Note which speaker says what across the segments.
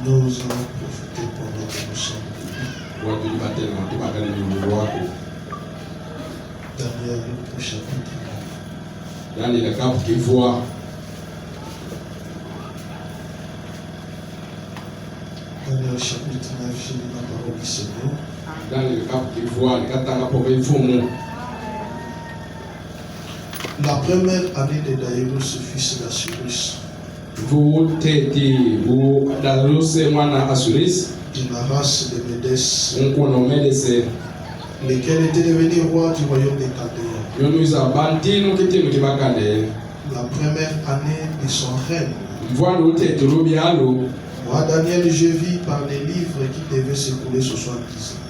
Speaker 1: Nous allons profiter pendant que nous sommes debout. Daniel au chapitre 9.
Speaker 2: Daniel cap qui voit.
Speaker 1: Daniel chapitre 9, j'ai lu la parole du Seigneur.
Speaker 2: Daniel cap qui voit, le katanga pour le fond.
Speaker 1: La première année de Daïrus, fils d'Assurus,
Speaker 2: Vous t'étiez, vous d'Arus moi Assuris,
Speaker 1: de la race de Médès,
Speaker 2: on connaît les
Speaker 1: lesquels étaient devenus rois du royaume des Chaldéens.
Speaker 2: nous a bâti nous qui étions bakade.
Speaker 1: La première année de son règne,
Speaker 2: Voilà où t'es tout bien l'eau.
Speaker 1: moi Daniel, je vis par les livres qui devaient s'écouler 70 ans.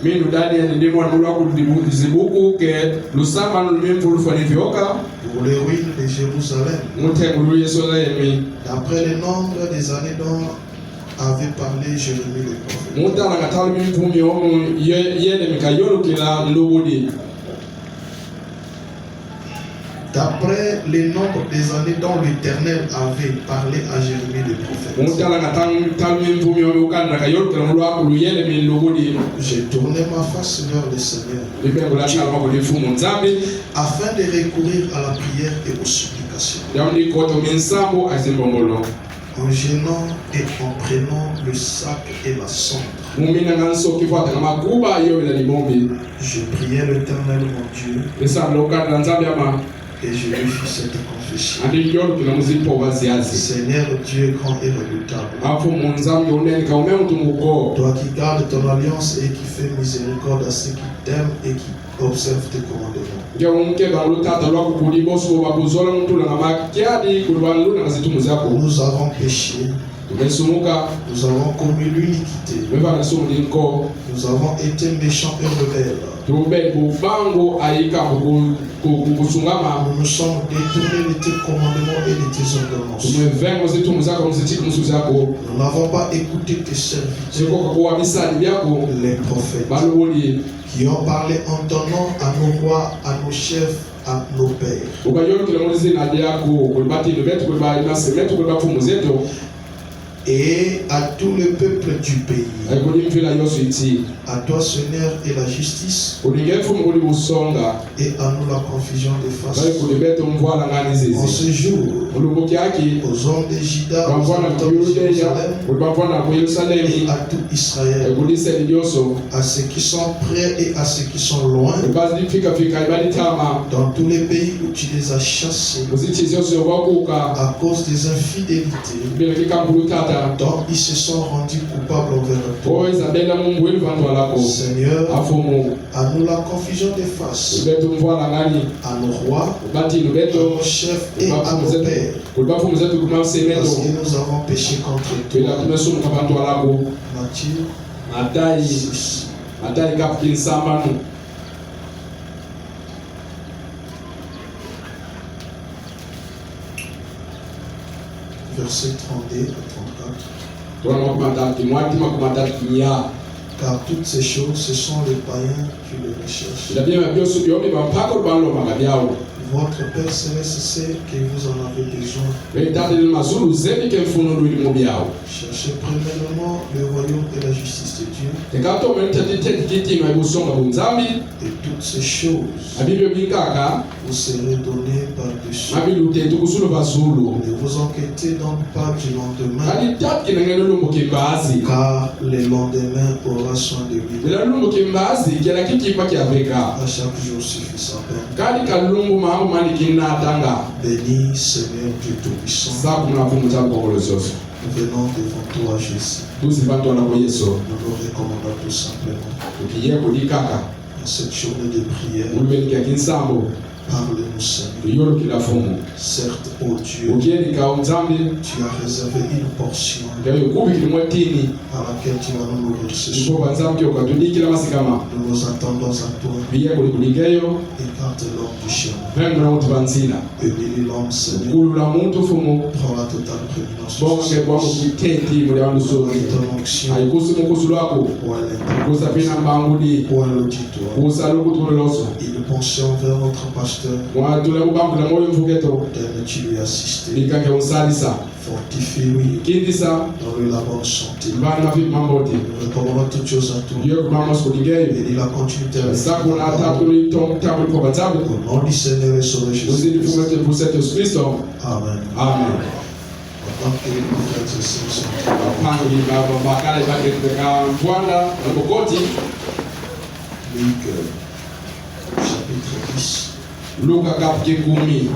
Speaker 2: Mais nous Daniel de moi nous l'avons dit beaucoup que nous savons nous même pour le faire vioca.
Speaker 1: Pour les ruines de Jérusalem,
Speaker 2: Nous t'aimons le soleil
Speaker 1: d'après le nombre des années dont avait parlé Jérémie le prophète.
Speaker 2: mais. Nous t'allons à tal même pour mieux hier les mikayolo qui l'a l'obodi.
Speaker 1: D'après le nombre des années dont l'Éternel avait parlé à Jérémie le
Speaker 2: Nous
Speaker 1: prophète.
Speaker 2: t'allons à tal même pour mieux au Canada kayolo qui l'a l'obodi pour hier les l'obodi.
Speaker 1: J'ai tourné ma face vers le Seigneur
Speaker 2: Et bien vous lâchez alors que les fous mon zambi.
Speaker 1: afin de recourir à la prière et aux supplications,
Speaker 2: Yamni koto minsambo azimbongolo.
Speaker 1: en gênant et en prenant le sac et la cendre.
Speaker 2: Mumina nganso kifuata kama kuba hiyo ila libombi.
Speaker 1: Je priais l'Éternel mon Dieu
Speaker 2: Esa loka nzambi ama
Speaker 1: et je lui fis cette confession.
Speaker 2: andi yolo kila muzipo waziazi.
Speaker 1: Seigneur Dieu grand et redoutable,
Speaker 2: Afu munzambi uneni kaume mtumuko.
Speaker 1: toi qui gardes ton alliance et qui fais miséricorde à ceux qui t'aiment et qui observent tes commandements.
Speaker 2: Nge unke bangu tata lwako kuliboso babuzola mtu na makiadi kulwangu na zitu muzako.
Speaker 1: Nous avons péché,
Speaker 2: Tumesumuka
Speaker 1: nous avons commis l'iniquité,
Speaker 2: weba nasumu dinko.
Speaker 1: nous avons été méchants et rebelles.
Speaker 2: Tube bubango aika kusungama.
Speaker 1: Nous nous sommes détournés de tes commandements et de tes ordonnances.
Speaker 2: Tumevengo zitu muzako muzitiki musuzako.
Speaker 1: Nous n'avons pas écouté tes serviteurs,
Speaker 2: Siko kwa bisali byako.
Speaker 1: les prophètes,
Speaker 2: Balubuli.
Speaker 1: qui ont parlé en ton nom à nos rois, à nos chefs, à nos pères.
Speaker 2: Ukayolo kila mulizi na diako kulibati lebetu kuliba inasemetu kuliba fumuzeto.
Speaker 1: Et à tout le peuple du pays.
Speaker 2: Aikuli mfila yosu iti.
Speaker 1: À toi, Seigneur, et la justice,
Speaker 2: Ulingefu mkuli busonga.
Speaker 1: et à nous la confusion des
Speaker 2: Bali
Speaker 1: faces.
Speaker 2: kulibeto mvwala ngani
Speaker 1: En
Speaker 2: zizi.
Speaker 1: ce jour,
Speaker 2: Mulunguki haki.
Speaker 1: aux hommes de Juda, aux
Speaker 2: Bamvwana
Speaker 1: habitants de
Speaker 2: kuyudeya.
Speaker 1: Jérusalem,
Speaker 2: Bamvwana ku
Speaker 1: et
Speaker 2: Yerusalemi.
Speaker 1: à tout Israël,
Speaker 2: Aikuli seli yoso.
Speaker 1: à ceux qui sont près et à ceux qui sont loin,
Speaker 2: Ibadi fika ibadi tama.
Speaker 1: dans tous les pays où tu les as chassés,
Speaker 2: Muziti yoso yobakuka.
Speaker 1: à cause des infidélités
Speaker 2: Bila kika mbulutata.
Speaker 1: dont ils se sont rendus coupables envers toi.
Speaker 2: O Isabella Mungu welu vantu walako.
Speaker 1: Seigneur,
Speaker 2: Afumu.
Speaker 1: à nous la confusion des faces,
Speaker 2: Ubetu mvwala ngani.
Speaker 1: à nos rois,
Speaker 2: Ubati
Speaker 1: à
Speaker 2: lubeto.
Speaker 1: nos chefs et à nos pères,
Speaker 2: Kuliba fumuzetu kuma
Speaker 1: parce
Speaker 2: semeto.
Speaker 1: que nous avons péché contre
Speaker 2: Bila
Speaker 1: toi.
Speaker 2: tumesumuka vantu walako.
Speaker 1: Matthieu
Speaker 2: Matai
Speaker 1: 6.
Speaker 2: Matai kapkin sambanu.
Speaker 1: Versets 32 à 34.
Speaker 2: Tuona makumatatu mwati makumatatu nya.
Speaker 1: Car toutes ces choses, ce sont les païens qui les recherchent.
Speaker 2: Ndabye byoso byombi bampaka balo magabyao.
Speaker 1: Votre Père Céleste sait que vous en avez besoin.
Speaker 2: Betande le mazulu zeni ke mfuno nduli mubyao.
Speaker 1: Cherchez premièrement le royaume et la justice de Dieu,
Speaker 2: Tekato mentete tekiti no ibusonga bunzambi.
Speaker 1: et toutes ces choses
Speaker 2: Abibyo bikaka.
Speaker 1: vous serez données par-dessus.
Speaker 2: Mabilu tetu kusulu bazulu.
Speaker 1: Ne vous inquiétez donc pas du lendemain,
Speaker 2: Kali tat kinengeno lumbu kimbazi.
Speaker 1: car le lendemain aura soin de lui.
Speaker 2: Bila lumbu kimbazi kila kikipa kiaveka.
Speaker 1: À chaque jour suffit sa peine.
Speaker 2: Kali kalumbu mahu mani kinatanga.
Speaker 1: Béni Seigneur Dieu Tout-Puissant,
Speaker 2: Saku na fumu chako kolososo.
Speaker 1: nous venons devant toi Jésus.
Speaker 2: Tuzi vantu wanako Yesu.
Speaker 1: Nous nous recommandons tout simplement
Speaker 2: Tukiye kudikaka.
Speaker 1: à cette journée de prière.
Speaker 2: Mulubelika kinsambo.
Speaker 1: Parle-nous Seigneur.
Speaker 2: Yolo kila fumu.
Speaker 1: Certes, ô Dieu,
Speaker 2: Ukielika umzambi.
Speaker 1: tu as réservé une portion
Speaker 2: Ndio kubi kilimwetini.
Speaker 1: à laquelle tu vas nous nourrir ce
Speaker 2: Ndipo
Speaker 1: soir.
Speaker 2: banzambi okatudikila masikama.
Speaker 1: Nous nous attendons à toi.
Speaker 2: Biye kulikuligeyo.
Speaker 1: Écarte l'homme du chemin.
Speaker 2: Vemna uti banzina.
Speaker 1: Bénis l'homme Seigneur.
Speaker 2: Kulula muntu fumu.
Speaker 1: Prends la totale prééminence.
Speaker 2: Bonke bwangu kiteti muli wandu sozi.
Speaker 1: Et ton onction
Speaker 2: Ayikusi mukusu lwako.
Speaker 1: pour l'intérieur,
Speaker 2: Kusa pina mbangudi.
Speaker 1: pour l'auditoire.
Speaker 2: Kusa lukutululoso.
Speaker 1: Et nous pensons vers notre pasteur pasteur,
Speaker 2: mwatula kubambula moyo mvuketo
Speaker 1: tu lui assistes.
Speaker 2: likange unsalisa
Speaker 1: Fortifie-lui,
Speaker 2: kindisa
Speaker 1: donne-lui la bonne santé.
Speaker 2: mbana mavipi mambote
Speaker 1: Nous recommandons toutes choses à toi.
Speaker 2: yo kumama sikulingeyo
Speaker 1: Et il a continuité avec
Speaker 2: sakuna tatuli tamuli kwa batabu
Speaker 1: au nom du Seigneur et Sauveur
Speaker 2: uzidi
Speaker 1: Jésus.
Speaker 2: fumete pusete Yesu Kristo
Speaker 1: Amen.
Speaker 2: amen
Speaker 1: Maintenant que les frères et sœurs sont
Speaker 2: apangi baba bakale baketeka mpwanda na bokoti
Speaker 1: Luc chapitre 10.
Speaker 2: Luka kapike 10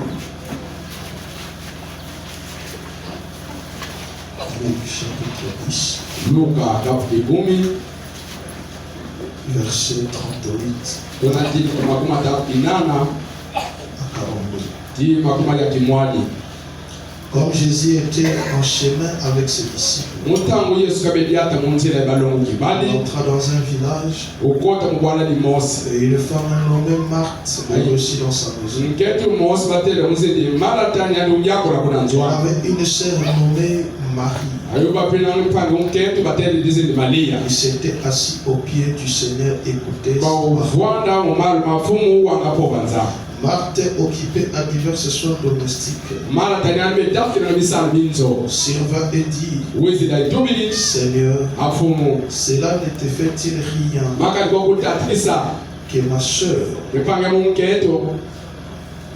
Speaker 1: Luc chapitre 10,
Speaker 2: Luka kapike 10
Speaker 1: verset 38
Speaker 2: tonati makumi atatu inana
Speaker 1: à 42.
Speaker 2: ti makumi ya kimwadi
Speaker 1: Comme Jésus était en chemin avec ses disciples,
Speaker 2: mutangu Yesu kabedi ata munzira balongo
Speaker 1: il
Speaker 2: kibali
Speaker 1: entra dans un village
Speaker 2: ukota mubwana limosi
Speaker 1: et une femme nommée Marthe le reçut dans sa maison.
Speaker 2: nketu mosi batele muzidi maratani alujakola kuna
Speaker 1: Elle
Speaker 2: nzwa
Speaker 1: avait une sœur nommée Marie
Speaker 2: ayuba pena mpango nketu batele dizindi Maria
Speaker 1: qui s'était assis au pied du Seigneur et écoutait.
Speaker 2: bavwanda mumalu mafumu wangapo banza
Speaker 1: Marthe, occupée à diverses soins domestiques,
Speaker 2: maratani alibedafuna bisala binzo
Speaker 1: survint et dit,
Speaker 2: wizida itubili
Speaker 1: Seigneur,
Speaker 2: afumu
Speaker 1: cela ne te fait-il rien
Speaker 2: makali kokutatisa
Speaker 1: que ma sœur
Speaker 2: mipange munketu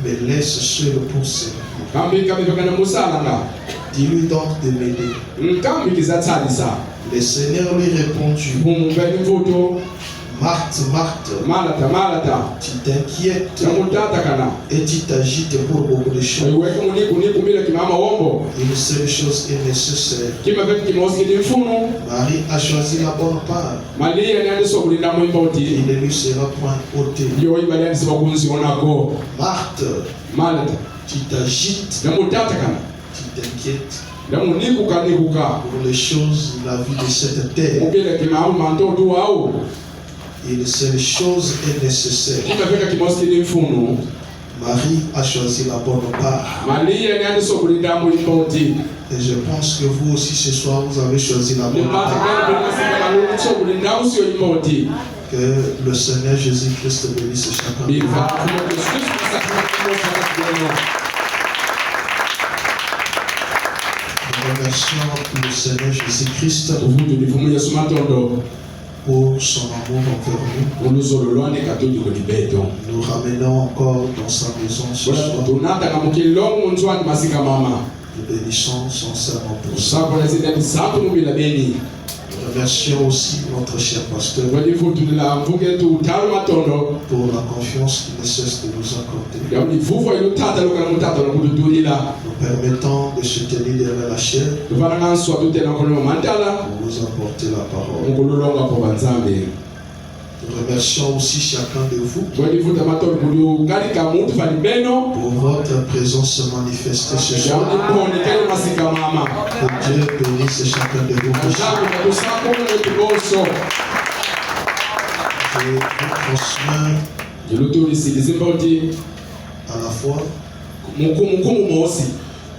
Speaker 1: me laisse seule pour servir?
Speaker 2: kambi kabivakana musalanga
Speaker 1: Dis-lui donc de m'aider.
Speaker 2: nkambi kizatsalisa
Speaker 1: Le Seigneur lui répondit,
Speaker 2: mumumbeni mvuto
Speaker 1: Marthe, Marthe,
Speaker 2: malata
Speaker 1: tu t'inquiètes
Speaker 2: namutatakana
Speaker 1: et tu t'agites pour beaucoup de choses.
Speaker 2: aiweke munikumile kimama wombo
Speaker 1: Une seule chose est nécessaire.
Speaker 2: kimaveti kimosi kili mfunu
Speaker 1: Marie a choisi la bonne part.
Speaker 2: maliya niandisa okulinda muimboti
Speaker 1: Il ne lui sera point ôté.
Speaker 2: yo ibaliandisa bakunzionako
Speaker 1: Marthe,
Speaker 2: malata
Speaker 1: tu t'agites,
Speaker 2: namutatakana
Speaker 1: tu t'inquiètes
Speaker 2: namunikukanikuka
Speaker 1: pour les choses de la vie de cette terre.
Speaker 2: mukile kimamu mantotu wawu
Speaker 1: Une seule chose est nécessaire.
Speaker 2: kimaveka kimosi kili mfunu
Speaker 1: Marie a choisi la bonne part.
Speaker 2: maliya niandisa okulinda muimboti
Speaker 1: Et je pense que vous aussi ce soir, vous avez choisi la bonne part.
Speaker 2: nimatakanakulinda okulinda usiyo imboti
Speaker 1: Que le Seigneur Jésus-Christ bénisse chacun.
Speaker 2: biva
Speaker 1: Nous remercions le Seigneur Jésus-Christ
Speaker 2: uvutu nifumu Yesu matondo
Speaker 1: pour son amour envers
Speaker 2: oluzolo lwane katoliko libeto
Speaker 1: nous. Nous ramenons encore dans sa maison ce soir.
Speaker 2: tunataka mukilongo nzwani masika mama
Speaker 1: Nous bénissons son serment pour ça.
Speaker 2: usakona zida bisatu mubila beni
Speaker 1: Nous remercions aussi notre cher pasteur
Speaker 2: walivutulila mvuketu utalo matondo
Speaker 1: pour la confiance qu'il ne cesse de nous accorder,
Speaker 2: yamulivuva ilutata lokana mutata nakututulila
Speaker 1: nous permettant de se tenir derrière la chair
Speaker 2: tufananga nswa tutena kolema mantala
Speaker 1: pour vous apporter la parole.
Speaker 2: mukululonga po banzambe
Speaker 1: Nous remercions aussi chacun de vous
Speaker 2: walivuta matondo kuliukalika muntu fali beno
Speaker 1: pour votre présence manifestée ce soir.
Speaker 2: yamuliponikele masika mama
Speaker 1: Que Dieu bénisse chacun de vous.
Speaker 2: ajabu kakusakumuletiboso
Speaker 1: Je vous transmets
Speaker 2: jilutulisilisimba uti
Speaker 1: à la fois
Speaker 2: mukumu mosi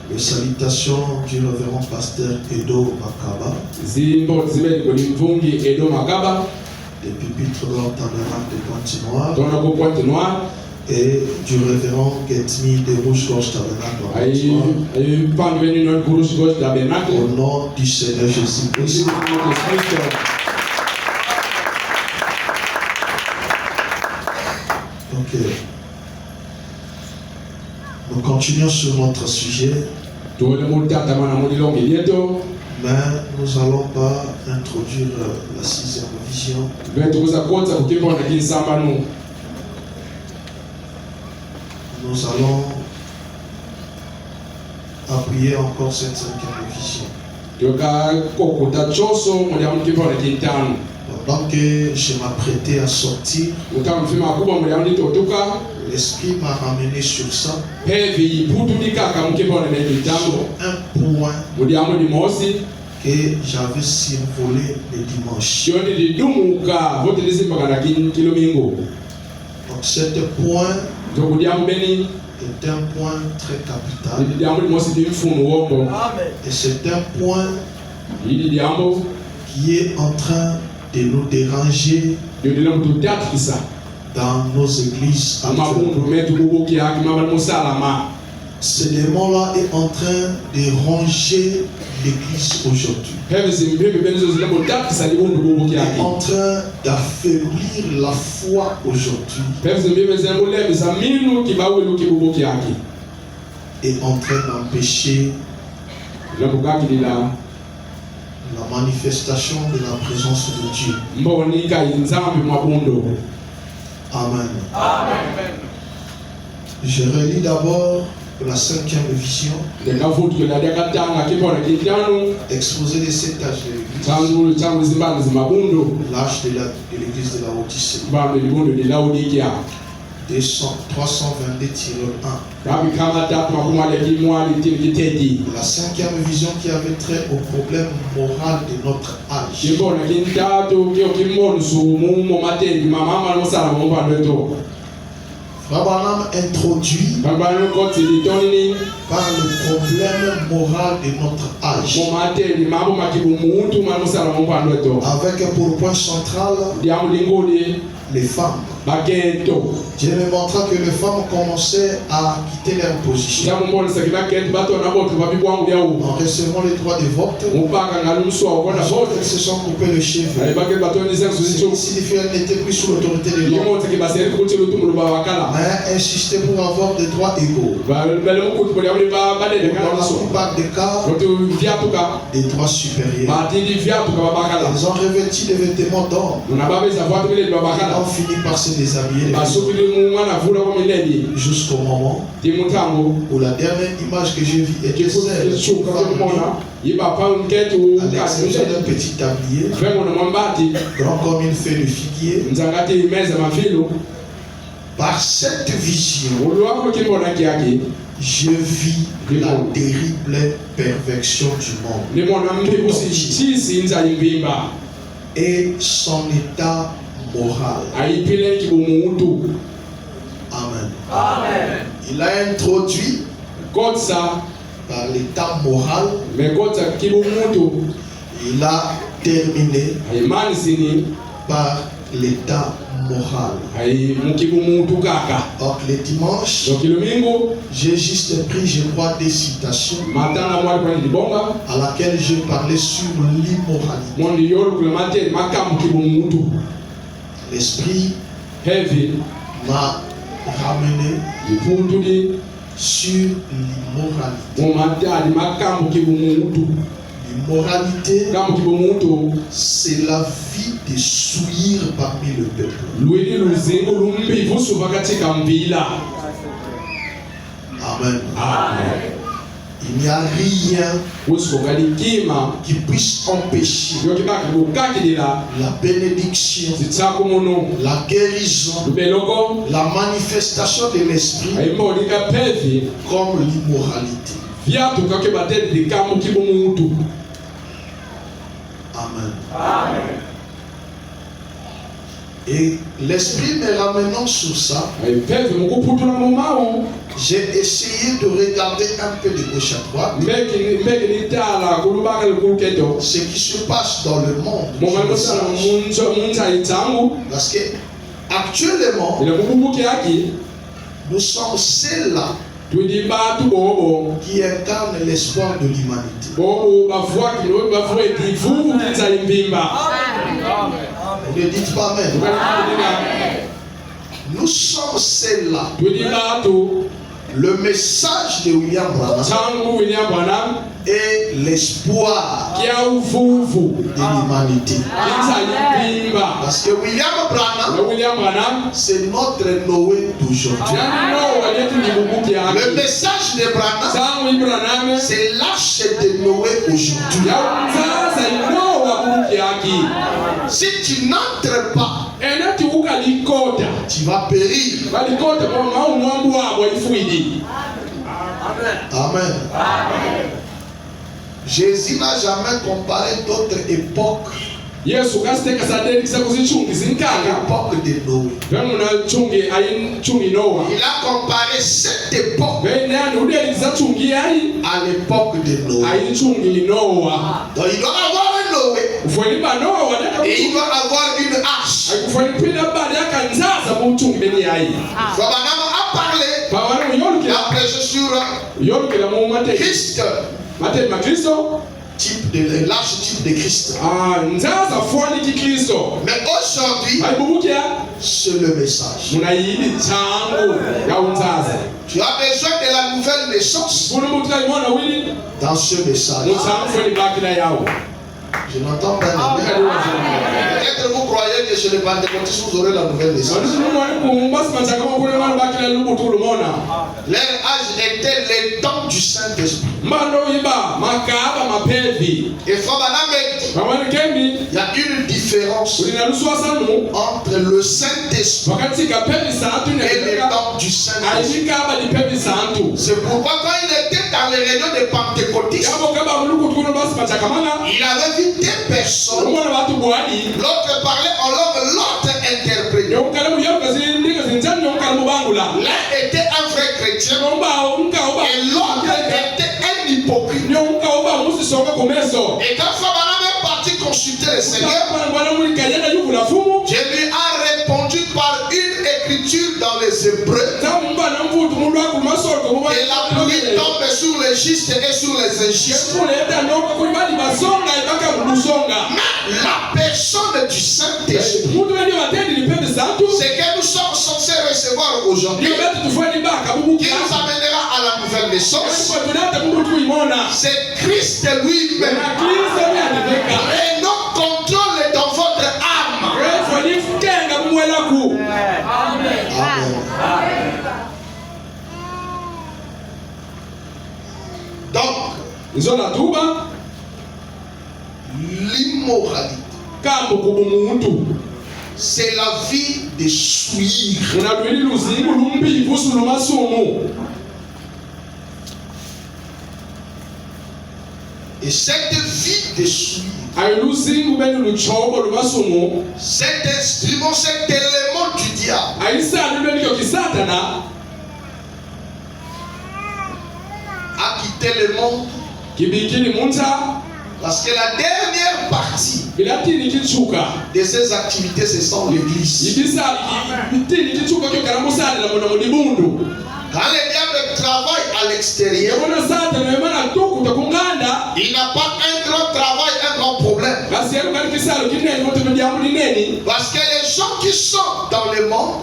Speaker 1: les salutations du révérend pasteur Edo Makaba,
Speaker 2: zimbo zimeli kuli mvungi Edo Makaba
Speaker 1: des pupitres de leur tabernacle de Pointe-Noire,
Speaker 2: tona ku Pointe Noire
Speaker 1: et du révérend Getmi de Rouge-Gorge Tabernacle de Pointe-Noire.
Speaker 2: ay pangi beni non kurush gos tabernacle
Speaker 1: Au nom du Seigneur Jésus-Christ. Ok. Nous continuons sur notre sujet,
Speaker 2: tole mutata mana mulilonge lieto
Speaker 1: mais nous n'allons pas introduire la 6e vision.
Speaker 2: vetukuza kotsa kukibona kinsambanu
Speaker 1: Nous allons appuyer encore cette 5e vision.
Speaker 2: toka kokuta choso mulyamu kibona kintano
Speaker 1: Pendant que je m'apprêtais à sortir,
Speaker 2: utamfima kubwa mulyamu litotuka
Speaker 1: l'Esprit m'a ramené sur ça,
Speaker 2: hevi iputulikaka mukibona nekintano
Speaker 1: sur un point
Speaker 2: mulyamu limosi
Speaker 1: que j'avais survolé le dimanche.
Speaker 2: shoni lidumuka votilisimbakana kilomingo
Speaker 1: Donc cet point
Speaker 2: tokulyamu beni
Speaker 1: est un point très capital.
Speaker 2: lidyamu limosi limfunu wombo
Speaker 1: Et c'est un point
Speaker 2: ili lyambo
Speaker 1: qui est en train de nous déranger
Speaker 2: lyodila mututatikisa
Speaker 1: dans nos églises actuelles. Ce démon-là est en train de ronger l'église aujourd'hui. Il est en train d'affaiblir la foi aujourd'hui. Et en train d'empêcher la manifestation de la présence de Dieu. Amen. Amen. Je relis d'abord la 5e vision, exposé des 7 âges de l'église, l'âge de l'église de la Odyssée, 322-1. La 5e vision qui avait trait au problème moral de notre âge. Frère Branham introduit par le problème moral de notre âge, avec pour point central les femmes. Dieu me montra que les femmes commençaient à quitter leur position en recevant les droits de vote. Elles se sont coupées les cheveux. Ce signifie qu'elles n'étaient plus sous l'autorité de l'homme, mais insistaient pour avoir des droits égaux. Dans la plupart des cas, des droits supérieurs. Ils ont revêtu des vêtements d'or. Ils ont fini par se déshabiller jusqu'au moment où la dernière image que j'ai vue était celle d'une femme à l'exception d'un petit tablier, grand comme une feuille de figuier. Par cette vision, je vis la terrible perversion du monde et son état moral. Amen. Amen. Il a introduit par l'état moral. Il a terminé par l'état moral. Donc les dimanches, j'ai juste pris, je crois, des citations à laquelle je parlais sur l'immoralité. L'esprit m'a ramené sur l'immoralité. L'immoralité, c'est la vie de souillir parmi le peuple. Amen. Amen. Il n'y a rien qui puisse empêcher la bénédiction, la guérison, la manifestation de l'esprit comme l'immoralité. Amen. Amen. Et l'esprit me ramenant sur ça, j'ai essayé de regarder un peu de gauche à droite ce qui se passe dans le monde. Parce que actuellement, nous sommes ceux-là qui incarnent l'espoir de l'humanité. Vous ne dites pas amen. Nous sommes ceux-là. Le message de William Branham est l'espoir de l'humanité. Parce que William Branham, c'est notre Noé d'aujourd'hui. Le message de Branham, c'est l'arche de Noé aujourd'hui. Si tu n'entres pas, tu vas périr. Amen. Amen. Jésus n'a jamais comparé d'autres époques à l'époque de Noé. Il a comparé cette époque à l'époque de Noé. Donc il doit avoir un Noé et il doit avoir une arche. a parlé, a prêché sur Christ, l'arche type de Christ. Mais aujourd'hui, c'est le message. Tu as besoin de la nouvelle naissance dans ce message. Je n'entends pas. Peut-être vous croyez que chez les pentecôtistes vous aurez la nouvelle naissance. Leur âge était le temps du Saint-Esprit. Et Frère Branham dit, il y a une différence entre le Saint-Esprit et le temps du Saint-Esprit. C'est pourquoi quand il était dans les réunions des pentecôtistes, il avait vu des personnes, l'autre parlait en langue, l'autre interprétait. L'un était un vrai chrétien et l'autre était un hypocrite. Et quand Frère Branham est parti consulter le Seigneur, Dieu lui a répondu par une écriture dans les Hébreux. Et la pluie tombe sur les justes et sur les injustes. La personne du Saint-Esprit, c'est que nous sommes censés recevoir aujourd'hui, qui nous amènera à la nouvelle naissance, c'est Christ lui-même. Et notre contrôle est dans votre âme. Amen. Donc, l'immoralité, c'est la vie de souillure. Et cette vie de souillure, cet instrument, cet élément du diable, a quitté le monde. Parce que la dernière partie de ces activités, ce sont l'église. Quand le diable travaille à l'extérieur, il n'a pas un grand travail, un grand problème. Parce que les gens qui sont dans le monde,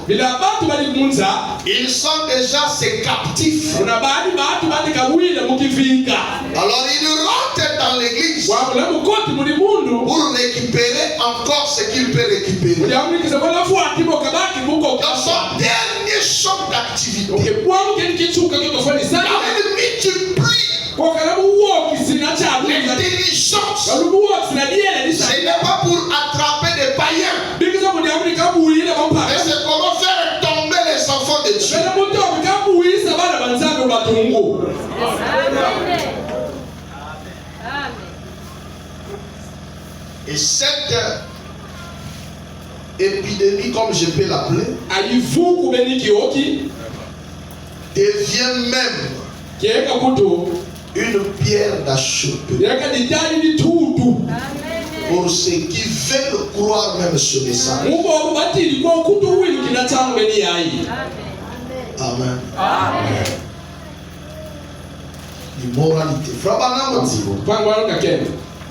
Speaker 1: ils sont déjà ses captifs. Alors ils rentrent dans l'église pour récupérer encore ce qu'il peut récupérer. Dans son dernier champ d'activité, il multiplie l'intelligence. Ce n'est pas pour attraper des païens, mais c'est comment faire tomber les enfants de Dieu. Et cette épidémie, comme je peux l'appeler, devient même une pierre d'achoppement pour ceux qui veulent croire même ce message. Amen. L'immoralité. Frère Branham dit,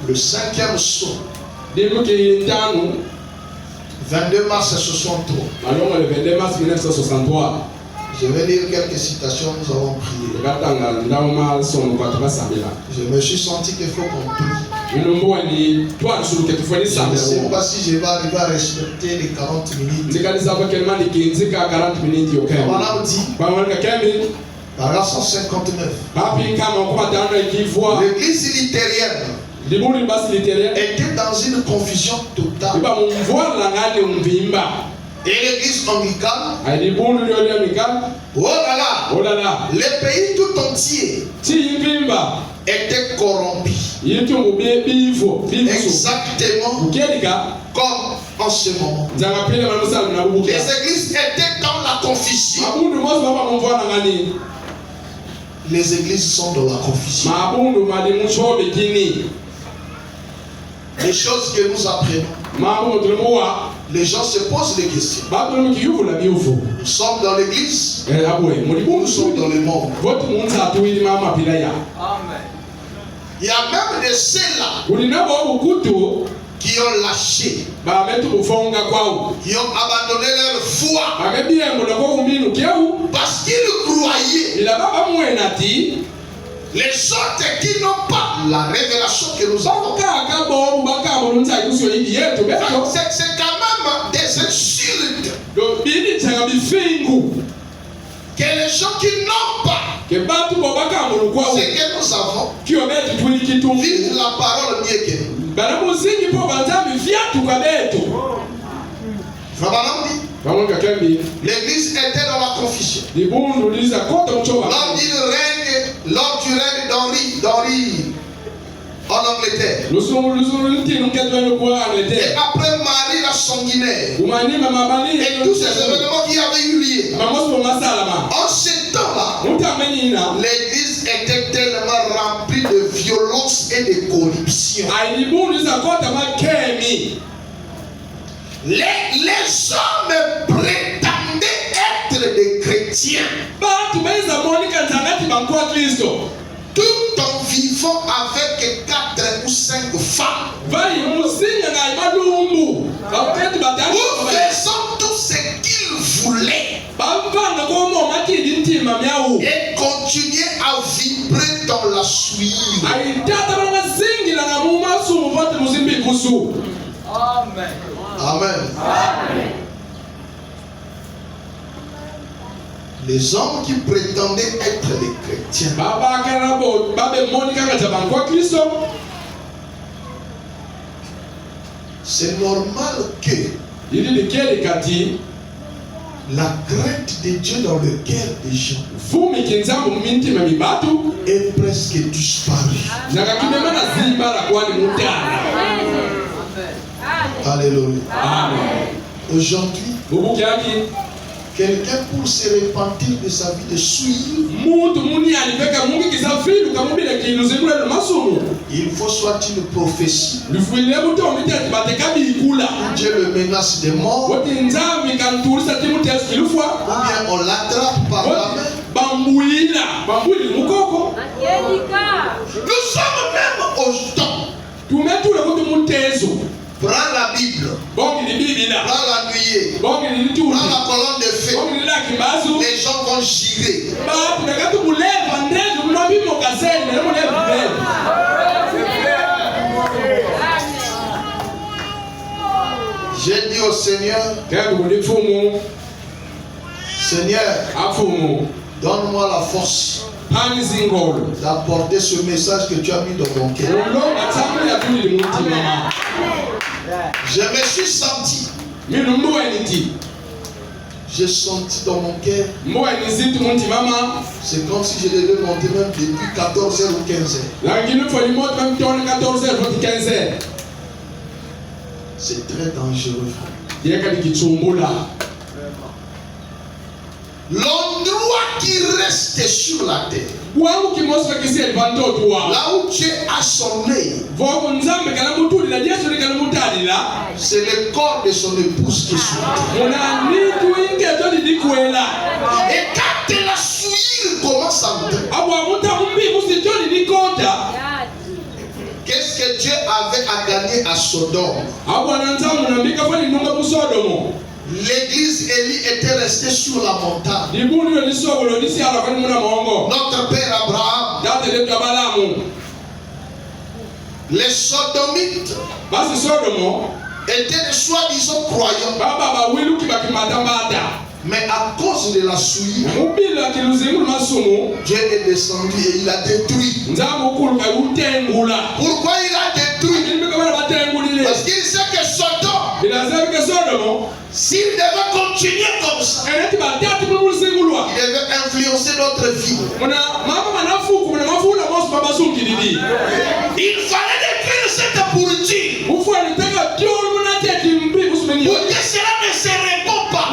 Speaker 1: le 5e psaume, 22 mars 63. Je vais lire quelques citations, nous avons prié. Je me suis senti qu'il faut qu'on prie. Je ne sais pas si je vais arriver à respecter les 40 minutes. Voilà, dit, paragraphe 159. L'église luthérienne était dans une confusion totale. Et l'église anglicane, oh là là, le pays tout entier était corrompu. Exactement comme en ce moment. Les églises étaient dans la confusion. Les églises sont dans la confusion. Les choses que nous apprenons, Les gens se posent des questions. Nous sommes dans l'église. Nous sommes dans le monde. Il y a même des ceux-là qui ont lâché, qui ont abandonné leur foi parce qu'ils croyaient. Les autres qui n'ont pas la révélation que nous avons, c'est quand même des insultes que les gens qui n'ont pas ce que nous avons vivent la parole mieux que nous. L'église était dans la confusion. Lors du règne d'Henri en Angleterre. Et après Marie la sanguinaire. Et tous ces événements qui avaient eu lieu. En ce temps-là, l'église était tellement remplie de violence et de corruption. Les hommes prétendaient être des chrétiens tout en vivant avec 4 ou 5 femmes, ou faisant tout ce qu'ils voulaient et continuer à vibrer dans la souillure. Amen. Amen. Amen. Les hommes qui prétendaient être des chrétiens, c'est normal que la crainte de Dieu dans le cœur des gens est presque disparue. Alléluia. Aujourd'hui, quelqu'un pour se repentir de sa vie de souillure, il faut soit une prophétie, Dieu le menace de mort, ou bien on l'attrape par la main. Nous sommes même au temps. Prends la Bible, prends la nuée, prends la colonne de feu. Les gens vont girer. J'ai dit au Seigneur, Seigneur, donne-moi la force d'apporter ce message que tu as mis dans mon cœur. Je me suis senti. J'ai senti dans mon cœur. C'est comme si je devais monter même depuis 14h ou 15h. C'est très dangereux. L'endroit qui reste sur la terre, là où Dieu a son œil, c'est le corps de son épouse qui est sur la terre. Et quand la souillure commence à entrer, qu'est-ce que Dieu avait à gagner à Sodome? L'église Élie était restée sur la montagne. Notre père Abraham, les sodomites étaient des soi-disant croyants. Mais à cause de la souillure, Dieu est descendu et il a détruit. Pourquoi il a détruit? Parce qu'il sait que Sodome, s'il devait continuer comme ça, il devait influencer notre vie. Il fallait détruire cette pourriture pour que cela ne se répand pas,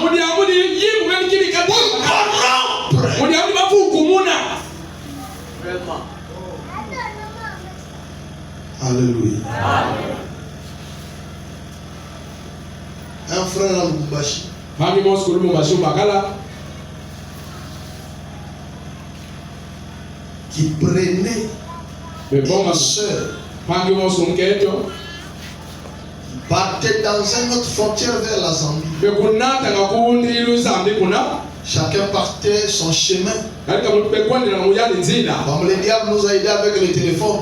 Speaker 1: pour corrompre. Alléluia. Un frère à Lubumbashi. Qui prenait une soeur. Partait dans une autre frontière vers la Zambie. Chacun partait son chemin. Comme le diable nous a aidés avec le téléphone.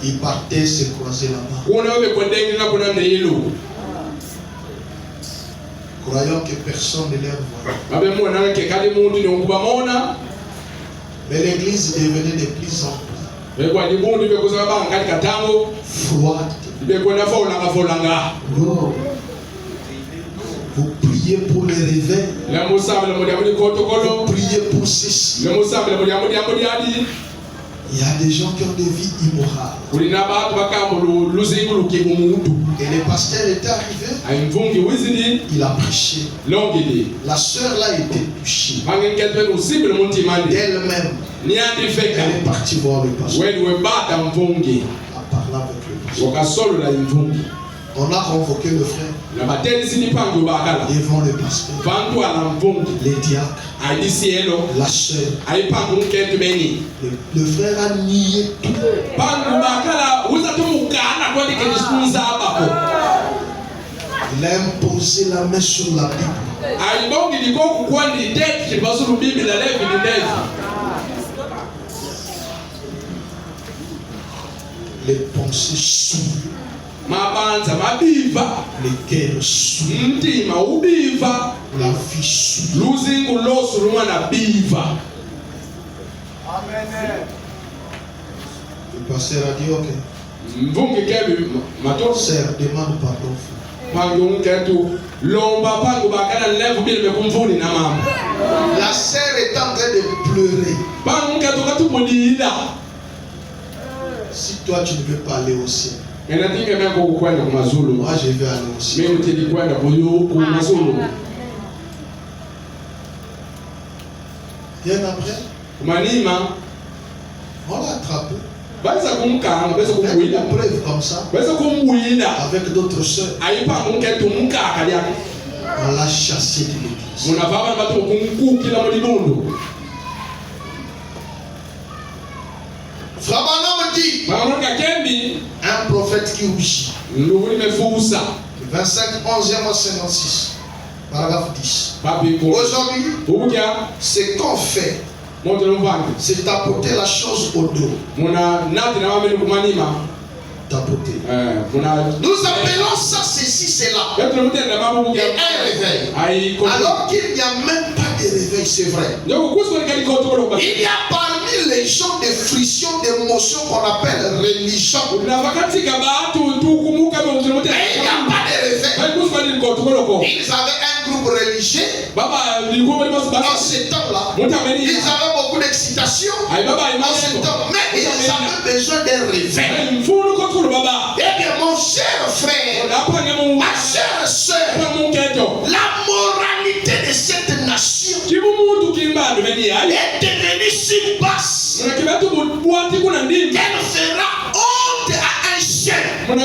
Speaker 1: Il partait se croiser là-bas. Croyant que personne ne les voyait. Mais l'église devenait de plus en plus froide. Vous priez pour les réveils. Vous priez pour ceci. Il y a des gens qui ont des vies immorales. Et le pasteur était arrivé. Il a prêché. La sœur là était touchée. D'elle-même. Elle est partie voir le pasteur. Elle a parlé avec le pasteur. On a convoqué le frère devant le pasteur, les diacres, la sœur. Le frère a nié tout. Il a imposé la main sur la Bible. Les pensées sourdes. Les cœurs sourds. La vie sourde. Le pasteur a dit ok. Sœur, demande pardon. La sœur est en train de pleurer. Si toi tu ne veux pas aller au ciel, moi je vais aller au ciel. Bien après, on l'a attrapé. Avec la preuve comme ça, avec d'autres soeurs, on l'a chassé de l'église. Frabana me dit, un prophète qui rougit. 25, 11e, 56, paragraphe 10. Aujourd'hui, ce qu'on fait, c'est tapoter la chose au dos. Tapoter. Nous appelons ça ceci, cela. Et un réveil. Alors qu'il n'y a même pas de réveil, c'est vrai. Il y a parmi les gens des frictions, d'émotions qu'on appelle religion. Mais il n'y a pas de réveil. Ils avaient un groupe religieux. En ce temps-là, ils avaient beaucoup d'excitation. En ce temps, mais ils avaient besoin d'un réveil. Eh bien, mon cher frère, ma chère soeur, la moralité de cette nation est devenue si basse qu'elle fera honte à un chien. Elle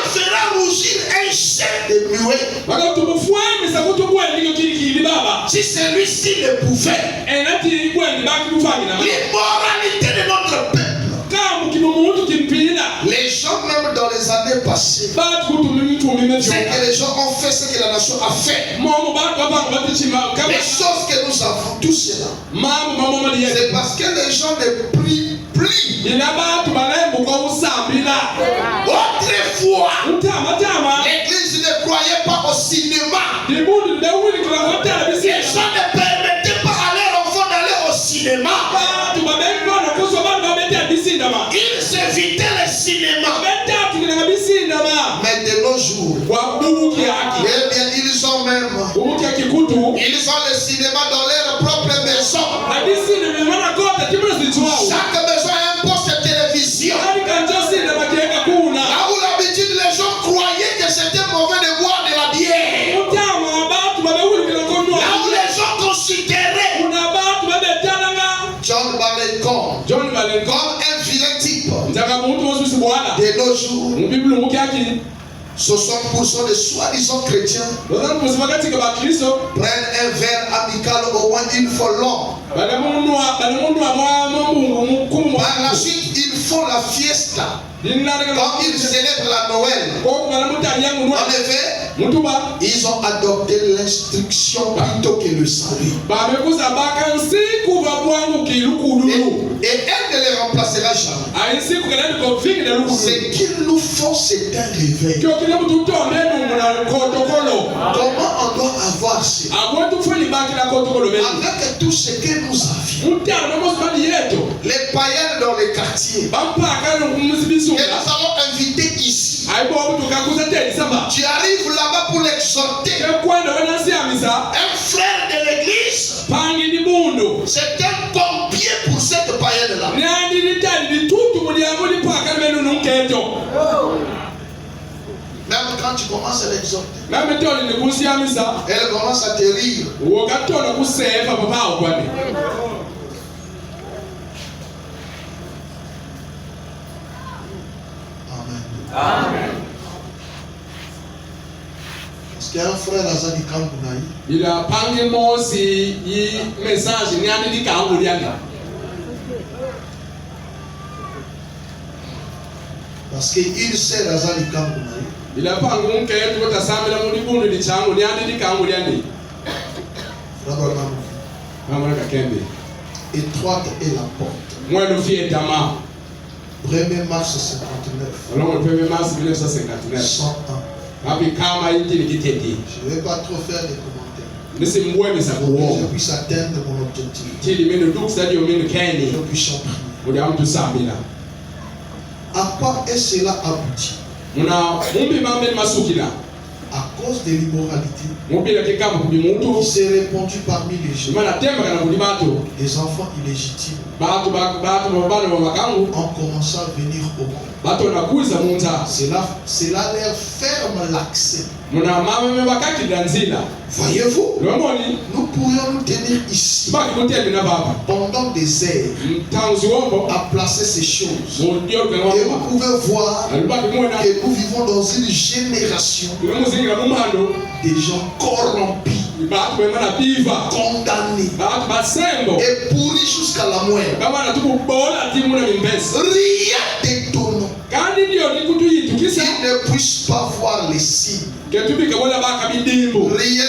Speaker 1: fera rougir un chien de muet. Si celui-ci le pouvait, l'immoralité de notre peuple. Les gens, même dans les années passées, c'est que les gens ont fait ce que la nation a fait. Les choses que nous avons, tout cela, c'est parce que les gens ne prient plus. Autrefois, l'église ne croyait pas au cinéma. Les gens ne permettaient pas à leurs enfants d'aller au cinéma. Ils évitaient le cinéma. Mais de nos jours, eh bien, ils ont même le cinéma dans leur propre maison. Chaque maison a un poste de télévision. Là où l'habitude les gens croyaient que c'était mauvais de boire de la bière. Là où les gens considéraient John Ballencon comme un vilain type. nos jours, 60% des soi-disant chrétiens prennent un verre amical au moins une fois l'an. Par la suite, ils font la fiesta. Quand ils célèbrent la Noël, en effet, ils ont adopté l'instruction plutôt que le salut. Et elle ne les remplacera jamais. Ce qu'ils nous font, c'est un réveil. Comment on doit avoir ça? Avec tout ce que nous avions, les païens dans les quartiers, et nous avons invité ici. Tu arrives là-bas pour l'exhorter. Un frère de l'église, c'est un pompier pour cette païenne-là. Même quand tu commences à l'exhorter, elle commence à te rire. Amen. Parce qu'il y a un frère Azadi Kambunaï. Il a parlé aussi message. Parce qu'il sait Azadi Kambunaï. Il a parlé étroite est la porte. 1er mars 59. Alors, le 1er mars 1959. 101. Je ne vais pas trop faire des commentaires. Pour que je puisse atteindre mon objectif. Je puisse en prier. À quoi est-ce cela abouti? À cause de l'immoralité qui s'est répandue parmi les gens. Les enfants illégitimes ont commencé à venir au monde. Cela leur ferme l'accès. Voyez-vous, nous pourrions nous tenir ici pendant des heures à placer ces choses. Et vous pouvez voir que nous vivons dans une génération des gens corrompus, condamnés et pourris jusqu'à la moelle. Rien d'étonnant qu'ils ne puissent pas voir les signes. Rien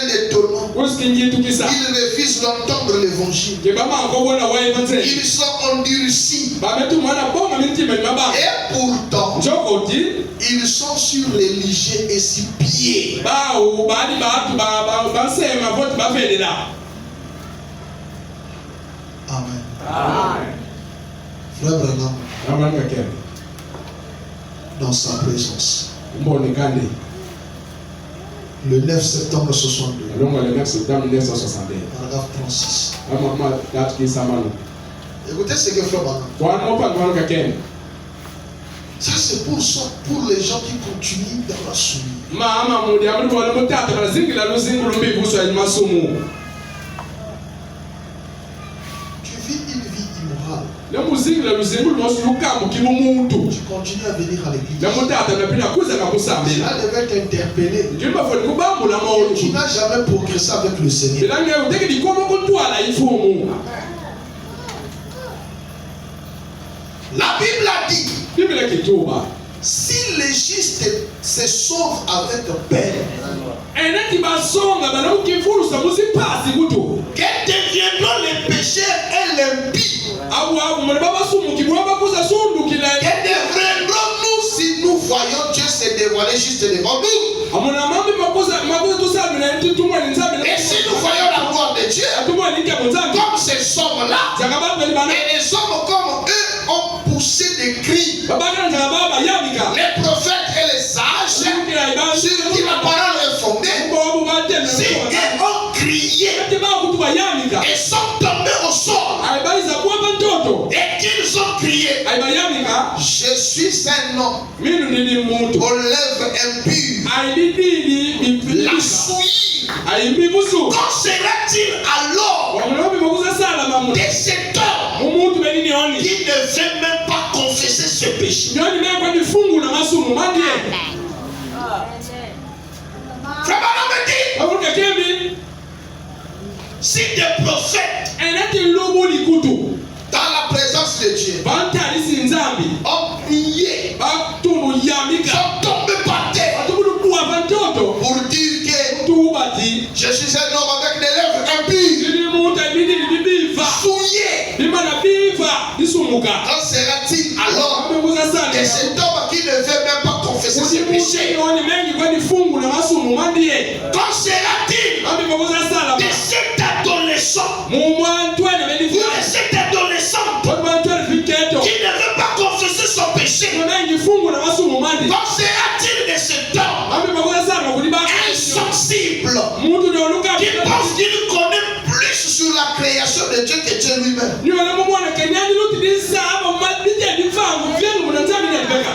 Speaker 1: d'étonnant. Ils refusent d'entendre l'évangile. Ils sont endurcis. Et pourtant, ils sont sur les légers et si pieds. Amen. Frère Branham, dans sa présence, le 9 septembre 62, paragraphe 36. Écoutez ce que frère Branham. Ça c'est pour les gens qui continuent dans la souillure. Tu vis une vie immorale. Tu continues à venir à l'église. Cela devait t'interpeller. Tu n'as jamais progressé avec le Seigneur. La Bible a dit, si les justes se sauvent avec peine, que deviendront les pécheurs et l'impie? Que deviendrons-nous si nous voyons Dieu se dévoiler juste devant nous? Et si nous voyons la gloire de Dieu, comme ces hommes-là, et les hommes comme eux ont poussé des cris, les prophètes et les sages, sur qui la parole est fondée, si ils ont crié et sont tombés au sol, et qu'ils ont crié, je suis un homme aux lèvres impures, la souillure, qu'en sera-t-il alors de cet homme qui ne veut même pas confesser ce péché?
Speaker 2: masumu mandie.
Speaker 1: Frère Branham dit,
Speaker 2: Bavuga kembi.
Speaker 1: si des prophètes
Speaker 2: Enati lobo likutu.
Speaker 1: dans la présence de Dieu
Speaker 2: Bantali sinzambi.
Speaker 1: ont prié,
Speaker 2: Batumbu yamika.
Speaker 1: sont tombés par terre
Speaker 2: Batumbu buwa bantoto.
Speaker 1: pour dire que
Speaker 2: Tubati.
Speaker 1: je suis un homme avec des lèvres impures,
Speaker 2: Sini muta bidi bibiva.
Speaker 1: souillées.
Speaker 2: Bimana biva disumuka.
Speaker 1: Quand sera-t-il alors
Speaker 2: Amebuza sana.
Speaker 1: que cet homme qui ne veut même pas confesser ses péchés,
Speaker 2: Oni mengi kwani fungu na masumu mandie.
Speaker 1: quand sera-t-il
Speaker 2: Amebuza sana.
Speaker 1: de cet adolescent
Speaker 2: Mumwantwene
Speaker 1: ou
Speaker 2: benifuza.
Speaker 1: de cette adolescente
Speaker 2: Mumwantwene fiketo.
Speaker 1: qui ne veut pas confesser son péché,
Speaker 2: Mengi fungu na masumu mandie.
Speaker 1: quand sera-t-il de cet homme
Speaker 2: Amebuza sana kuliba.
Speaker 1: insensible
Speaker 2: Muntu ndio luka.
Speaker 1: qui pense qu'il connaît plus sur la création de Dieu que Dieu lui-même?
Speaker 2: Ni wale mumwana kenyani luti disa aba madije difangu vyenu mnatami na beka.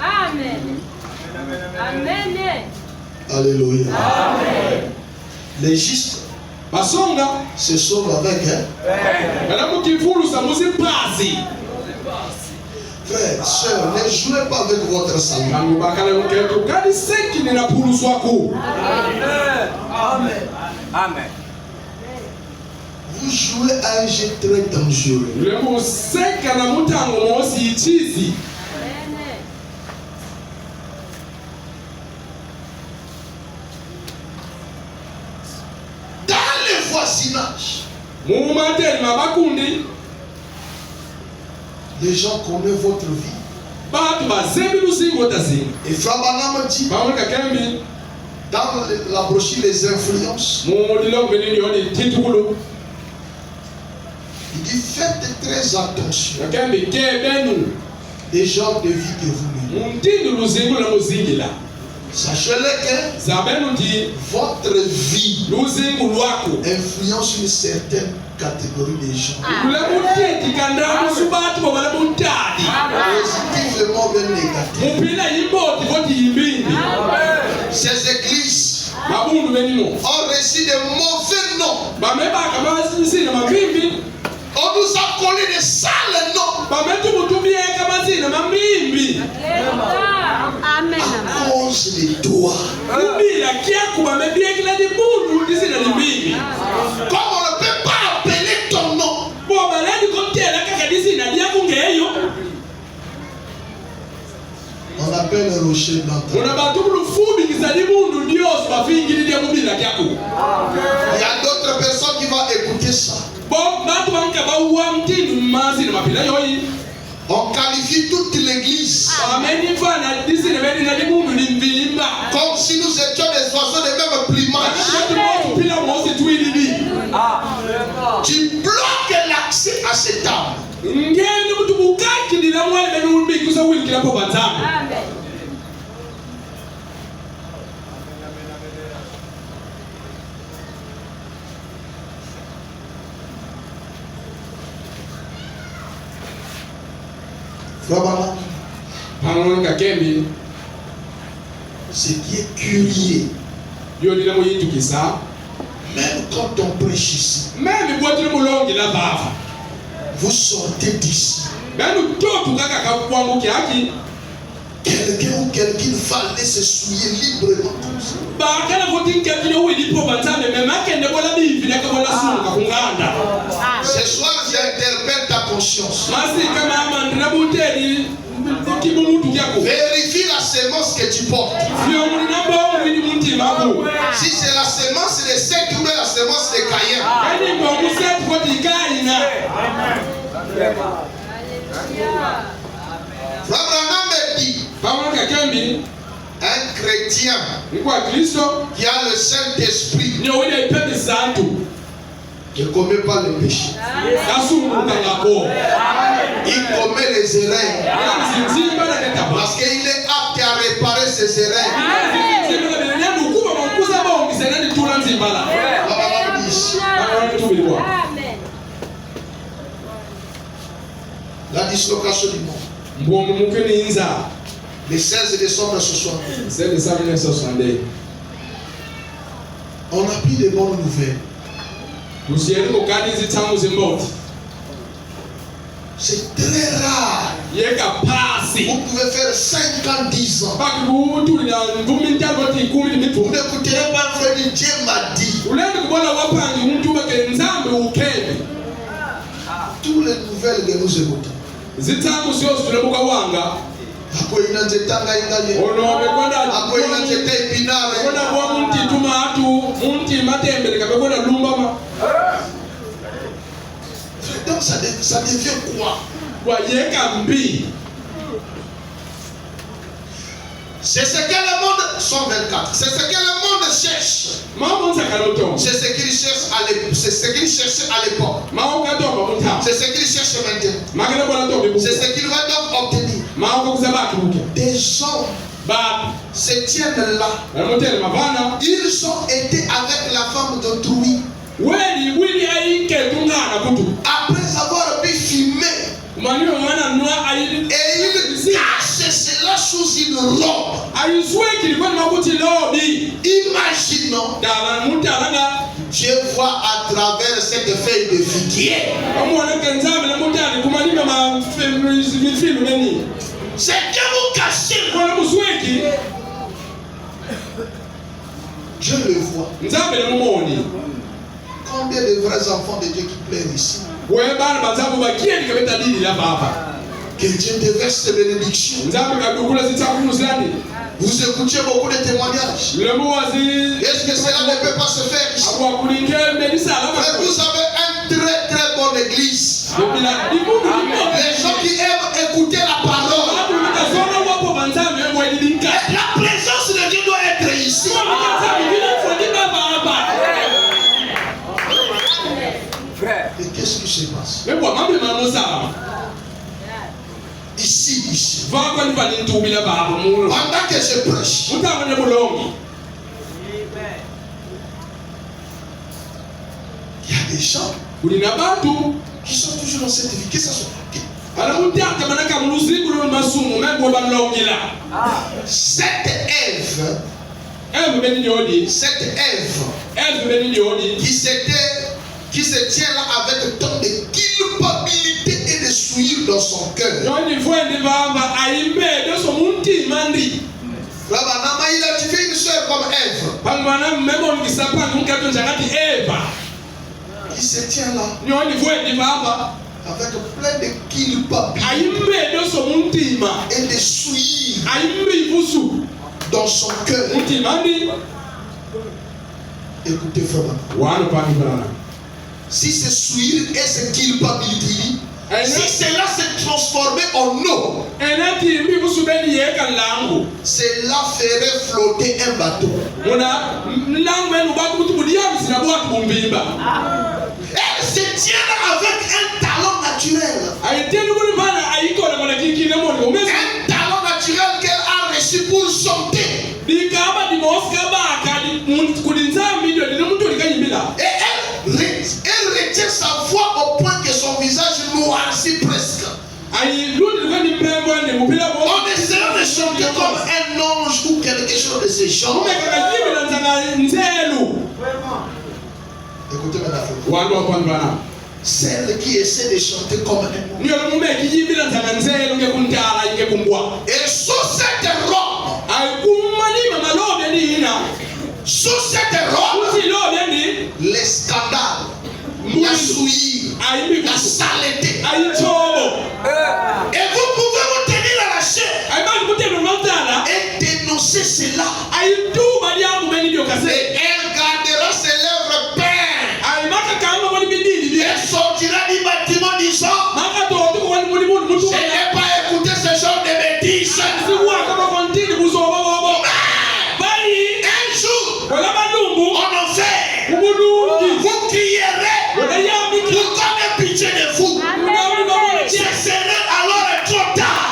Speaker 3: Amen. Amen.
Speaker 1: Alléluia. Les justes
Speaker 2: Basonga
Speaker 1: se sauvent avec, hein?
Speaker 2: kalamu kifulu sa muzipasi.
Speaker 1: Frères, sœurs, ne jouez pas avec votre salut.
Speaker 2: Kangu bakala uketu kadi seki nina pulusu wako.
Speaker 4: Amen. Amen.
Speaker 1: Vous jouez à un jeu très dangereux.
Speaker 2: Yule museka na mutango mosi ichizi.
Speaker 1: Dans le voisinage,
Speaker 2: Mumateli mabakundi.
Speaker 1: les gens connaissent votre vie.
Speaker 2: Batu bazembi lusingo tazinga.
Speaker 1: Et Frère Branham dit,
Speaker 2: Bamulika kembi.
Speaker 1: dans la brochure Les Influences,
Speaker 2: Mulilo mbeni yoni titukulu.
Speaker 1: il dit, faites très attention
Speaker 2: Kembi kebenu.
Speaker 1: des genres de vie que vous menez.
Speaker 2: Mtindi luzingu la muzingila.
Speaker 1: Sachez-le que
Speaker 2: Zabenu di
Speaker 1: votre vie
Speaker 2: luzingu lwako.
Speaker 1: influence une certaine catégorie de gens.
Speaker 2: Yule muteti kanda musubatu bobala muntadi.
Speaker 1: Positivement bien négatif.
Speaker 2: Mupila yimboti voti yimbindi.
Speaker 1: Ces églises
Speaker 2: Mabundu benimo.
Speaker 1: ont reçu de mauvais noms.
Speaker 2: Bamebaka mazina mavimbi.
Speaker 1: On nous a collé de sales noms
Speaker 2: Bametu mutumieka mazina mamimbi.
Speaker 3: Amen.
Speaker 1: à cause de toi.
Speaker 2: Kubila kiaku bamebiekila di bundu disina limbibi.
Speaker 1: Comme on ne peut pas appeler ton nom,
Speaker 2: Boba ladi kontela kaka disina diaku ngeyo.
Speaker 1: on appelle un rocher dans ta vie.
Speaker 2: Una batulu fubi kisadi bundu dios bafingili dia kubila kiaku.
Speaker 1: Il y a d'autres personnes qui vont écouter ça.
Speaker 2: Bo batu banka bawa mtindu mazina mapila yoyi.
Speaker 1: On qualifie toute l'église
Speaker 2: Ameni fana disina bedi na di bundu limvimba.
Speaker 1: comme si nous étions des oiseaux de même plumage.
Speaker 2: Watu moto pila mosi tuilibi.
Speaker 1: Tu bloques l'accès à cette âme.
Speaker 2: Ngeni mtu bukaki dila mwale benu ulbi kusa wili kila po banzame.
Speaker 3: Amen.
Speaker 1: Frère Branham,
Speaker 2: Panono kakembi
Speaker 1: ce qui est curieux,
Speaker 2: yo dila mo yitu kisa.
Speaker 1: même quand on prêche ici,
Speaker 2: Mimi bwatile mulongi la bava.
Speaker 1: vous sortez d'ici.
Speaker 2: Benu totu kaka kakwangu kiaki.
Speaker 1: Quelqu'un ou quelqu'un va aller se souiller librement comme ça.
Speaker 2: Bakala voti nkakile wili po banzame mema kende bola bivi naka bola sunga kunganda.
Speaker 1: Ce soir, j'interpelle ta conscience.
Speaker 2: Masi kama amandira buteli kibumutu kyako.
Speaker 1: Vérifie la sémence que tu portes.
Speaker 2: Yo muli namba wili muntima ko.
Speaker 1: Si c'est la sémence de Seth ou la sémence de Caïn.
Speaker 2: Kani mbo muset voti kaina.
Speaker 3: Alléluia.
Speaker 1: Frère Branham me dit,
Speaker 2: Panono kakembi
Speaker 1: un chrétien
Speaker 2: kwa Kristo
Speaker 1: qui a le Saint-Esprit
Speaker 2: nyo wile ipepe santu.
Speaker 1: ne commet pas le péché.
Speaker 2: Kasumuka ngako.
Speaker 1: Il commet les erreurs
Speaker 2: Nzimba na ketaba.
Speaker 1: parce qu'il est apte à réparer ses erreurs.
Speaker 2: Nzimba na nyandu kuba mkuza ba ongisana ni tula nzimba la.
Speaker 1: Frère Branham dit,
Speaker 2: Panono tubilwa.
Speaker 3: Amen.
Speaker 1: la dislocation du monde.
Speaker 2: Mbongo mukeni inza.
Speaker 1: Le 16 décembre ce soir,
Speaker 2: C'est de ça 1960.
Speaker 1: on a pris de bonnes nouvelles.
Speaker 2: Lusieni mukani zitamu zimboti.
Speaker 1: C'est très rare
Speaker 2: Yeka pass.
Speaker 1: Vous pouvez faire 5 ans, 10 ans.
Speaker 2: Vous
Speaker 1: n'écouterez pas frère, Dieu m'a dit. Toutes les nouvelles que nous écoutons. Donc ça devient quoi? C'est ce que le monde 124. C'est ce que le monde cherche. C'est ce qu'il cherche à l'époque. C'est ce qu'il cherchait à l'époque. C'est ce qu'il cherche maintenant. C'est ce qu'il va donc obtenir. Des gens se tiennent là. Ils ont été avec la femme d'autrui. Après avoir pu filmer. Et il cache cela sous une robe. Imaginons. Dieu voit à travers cette feuille de figuier. C'est que vous cachez. Je le vois. Combien de vrais enfants de Dieu qui pleurent ici? Que Dieu te verse ses bénédictions. Vous écoutez beaucoup de témoignages. Est-ce que cela ne peut pas se faire ici? Mais vous avez une très très bonne église. Les gens qui aiment écouter la parole. La présence de Dieu doit être ici. Et qu'est-ce qui se passe? Ici. Pendant que je prêche, il y a des gens qui sont toujours dans cette vie. Qu'est-ce que ça soit? Cette Ève qui se tient là avec tant de culpabilité et de souillure dans son cœur. Là-bas, il a tué une soeur comme Ève. Qui se tient là avec plein de culpabilité et de souillure dans son cœur. Écoutez vraiment. Si c'est souillure et c'est culpabilité, si cela s'est transformé en eau, cela ferait flotter un bateau. Elle se tient avec un talent naturel. Un talent naturel qu'elle a reçu pour chanter. Et elle retient sa voix au point que son visage noircit presque. On essaiera de chanter comme un ange ou quelque chose de ce genre. Écoutez maintenant. Celle qui essaie de chanter comme un ange. Et sous cette robe, les scandales, la souillure, la saleté. Et vous pouvez vous tenir à la chair et dénoncer cela. Et elle gardera ses lèvres peintes. Elle sortira du bâtiment disant: je n'ai pas écouté ce genre de bêtises. Un jour, en enfer, vous crierez pour qu'on ait pitié de vous. Ce serait alors trop tard.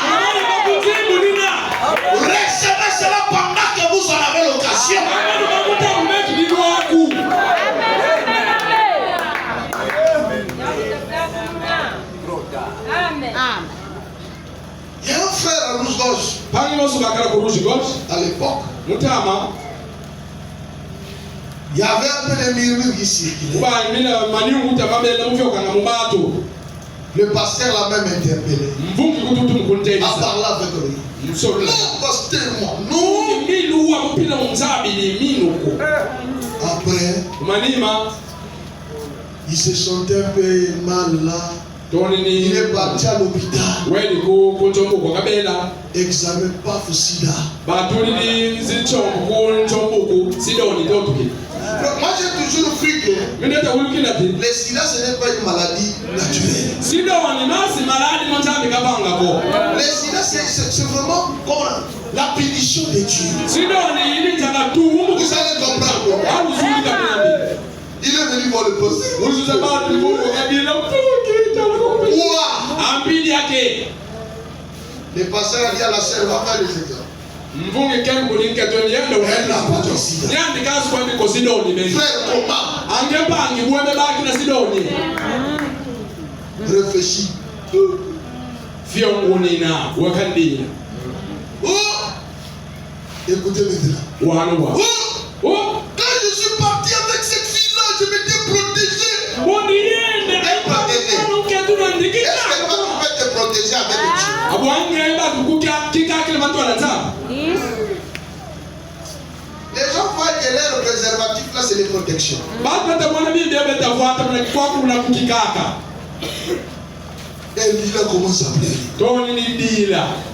Speaker 1: Recevez cela pendant que vous en avez l'occasion. Il y a un frère à rouge-gorge. À l'époque, il y avait un peu de murmure ici. Le pasteur l'a même interpellé. A parlé avec lui. Non, pasteur, moi, non. Après, il se sentait un peu mal là. Il est parti à l'hôpital. Examen pas sida. Moi j'ai toujours cru que le sida ce n'est pas une maladie naturelle. Le sida c'est vraiment comme la pénition de Dieu. Vous allez comprendre. Il est venu voir le poste. Le pasteur a dit à la sœur, va faire les examens. Elle n'a pas de sida. Frère, comment? Réfléchis. Écoutez maintenant. Quand je suis parti avec cette fille-là, je m'étais protégé. Est-ce que toi tu peux te protéger avec Dieu? Les gens voient que leur préservatif là c'est les protections. Et il a commencé à pleurer.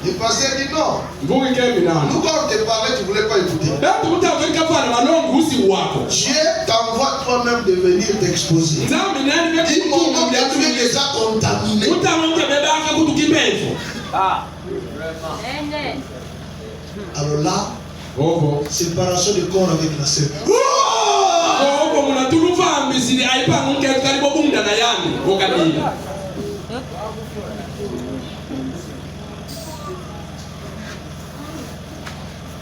Speaker 1: Le pasteur dit non. Nous quand on te parlait, tu ne voulais pas écouter. Dieu t'envoie toi-même de venir t'exposer. Dis mon nom, tu es déjà contaminé. Alors là, séparation de corps avec la sœur.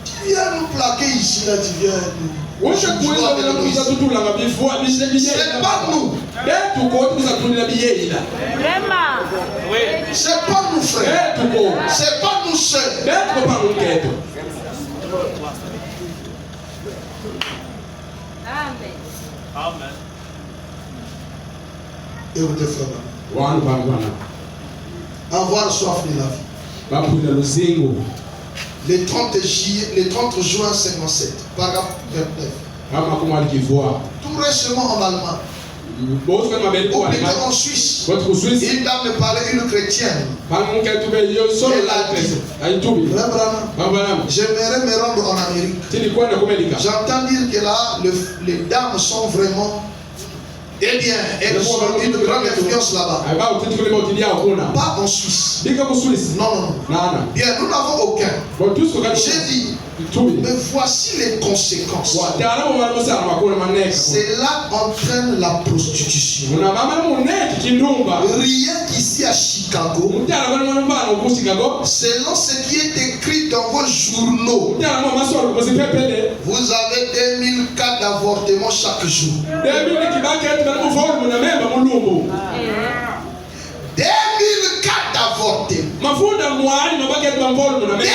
Speaker 1: Tu viens nous plaquer ici, là, tu viens nous. C'est pas nous. C'est pas nous, frère. C'est pas nous seuls.
Speaker 3: Amen.
Speaker 1: Et vous te frère. Avoir soif de la vie. Le 30 juin 57, paragraphe 29. Tout récemment en Allemagne. Ou plutôt en Suisse. Une dame me parlait, une chrétienne. Elle a dit, j'aimerais me rendre en Amérique. J'entends dire que là, les dames sont vraiment... Eh bien, elles ont une grande influence là-bas. Pas en Suisse. Non. Bien, nous n'avons aucun. J'ai dit, mais voici les conséquences. Cela entraîne la prostitution. Rien qu'ici à Chicago, selon ce qui est écrit dans vos journaux, vous avez 2000 cas d'avortement chaque jour. 2000 cas d'avortement. 2000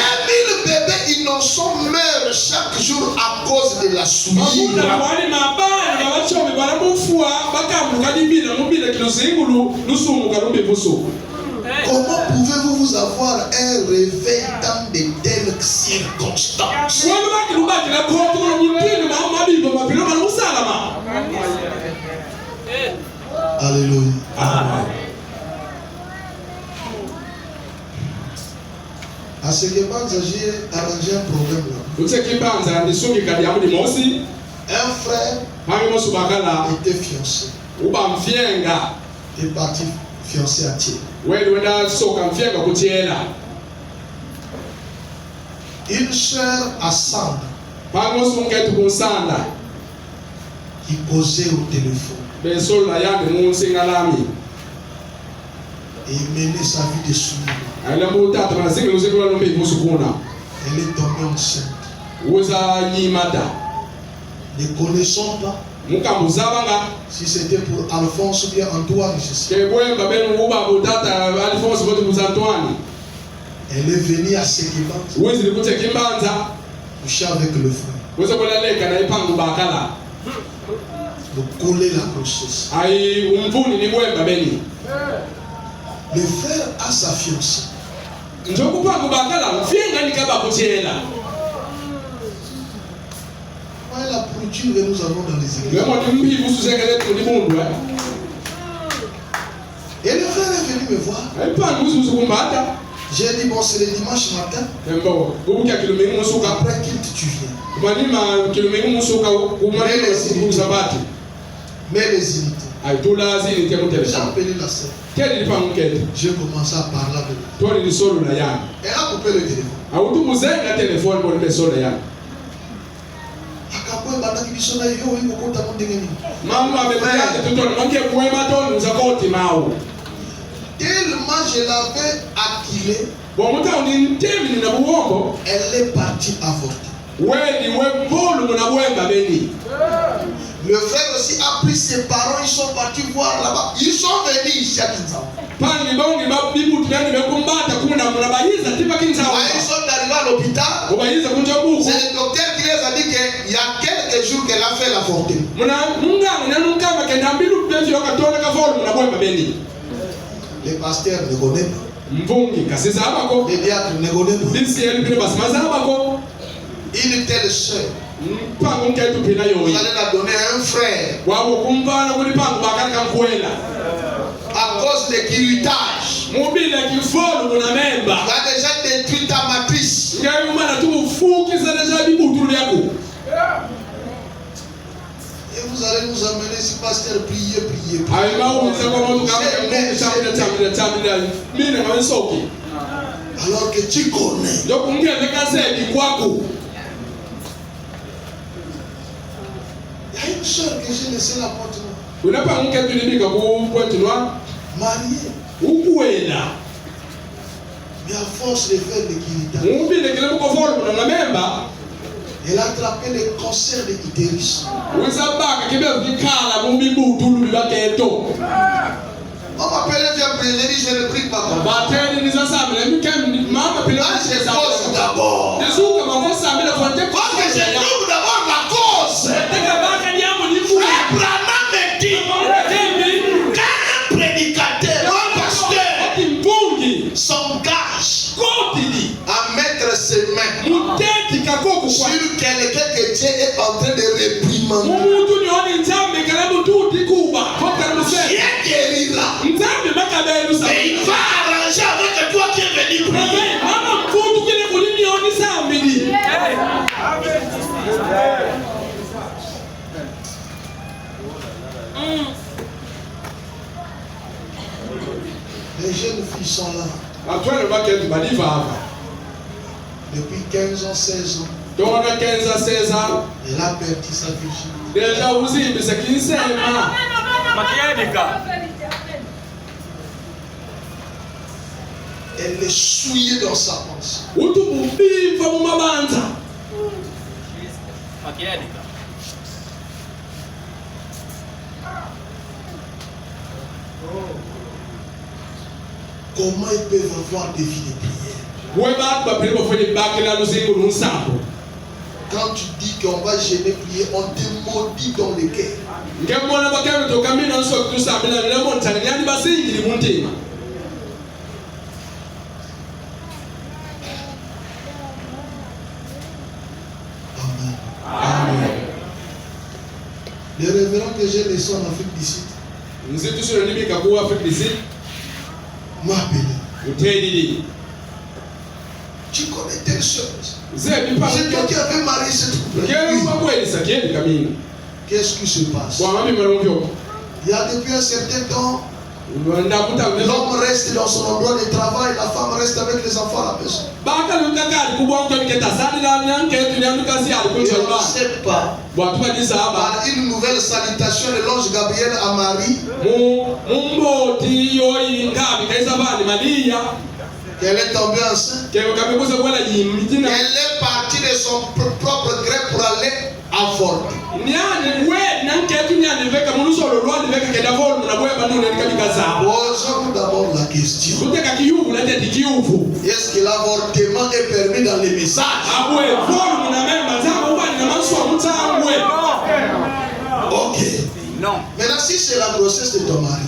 Speaker 1: bébés innocents meurent chaque jour à cause de la souillure. Comment pouvez-vous vous avoir un réveil dans de telles circonstances? Alléluia. Amen. À ce que j'ai arrangé un problème là. Un frère était fiancé. Et parti fiancé à Thiers. Une sœur à Sanda qui causait au téléphone et menait sa vie de souillure. Elle est tombée enceinte. Ne connaissons pas si c'était pour Alphonse ou bien Antoine, je sais. Elle est venue à Sekimbanza coucher avec le frère. De coller la grossesse. Le frère a sa fiancée.
Speaker 2: Njokupa kubakala mfienga nikaba kuchela.
Speaker 1: Voilà la pourriture que nous avons dans les églises. Et le frère est venu me voir. J'ai dit bon, c'est le dimanche matin. Après qu'il tu viens. Mais les unités. J'ai appelé la sœur. J'ai commencé à parler avec elle. Elle a coupé le téléphone. Tellement je l'avais acquilée, elle est partie avorter. Le frère aussi a pris ses parents, ils sont partis voir là-bas. Ils sont venus ici à Kinshasa. Ils sont arrivés à l'hôpital. C'est le docteur qui les a dit qu'il y a quelques jours qu'elle a fait l'avortement. Les pasteurs ne connaissent pas. Les diacres ne connaissent pas. Une telle soeur, vous allez la donner à un frère à cause de curutage. Tu as déjà détruit ta matrice. Et vous allez nous amener si pasteur prier. Alors que tu connais. Il y a une soeur que j'ai laissé la porte mariée. Mais à force de faire des curutage, elle a attrapé le cancer de l'utérus. On m'appelait bien prier, je ne prie pas. Je cause d'abord. Quand je trouve d'abord la cause. Abraham me dit, quand un prédicateur, un pasteur, s'engage à mettre ses mains sur quelqu'un que Dieu est en train de réprimander, Dieu guérira. Et il va arranger avec toi qui est venu prier. Les jeunes filles sont là. Depuis 15 ans, 16 ans. Elle a perdu sa virginité. Elle est souillée dans sa pensée. Comment ils peuvent avoir des vies de prière? Quand tu dis qu'on va gêner prier, on te maudit dans le cœur. Amen. Le révérend que j'ai laissé en Afrique du Sud m'a appelé. Tu connais telle chose. C'est toi qui avais marié cette couple. Qu'est-ce qui se passe? Il y a depuis un certain temps, l'homme reste dans son endroit de travail, la femme reste avec les enfants à la maison. Et on ne sait pas. Par une nouvelle salutation de l'ange Gabriel à Marie, qu'elle est tombée enceinte. Elle est partie de son propre gré pour aller avorter. Posons d'abord la question. Est-ce que l'avortement est permis dans les messages? Ok.
Speaker 4: Non.
Speaker 1: Maintenant, si c'est la grossesse de ton mari,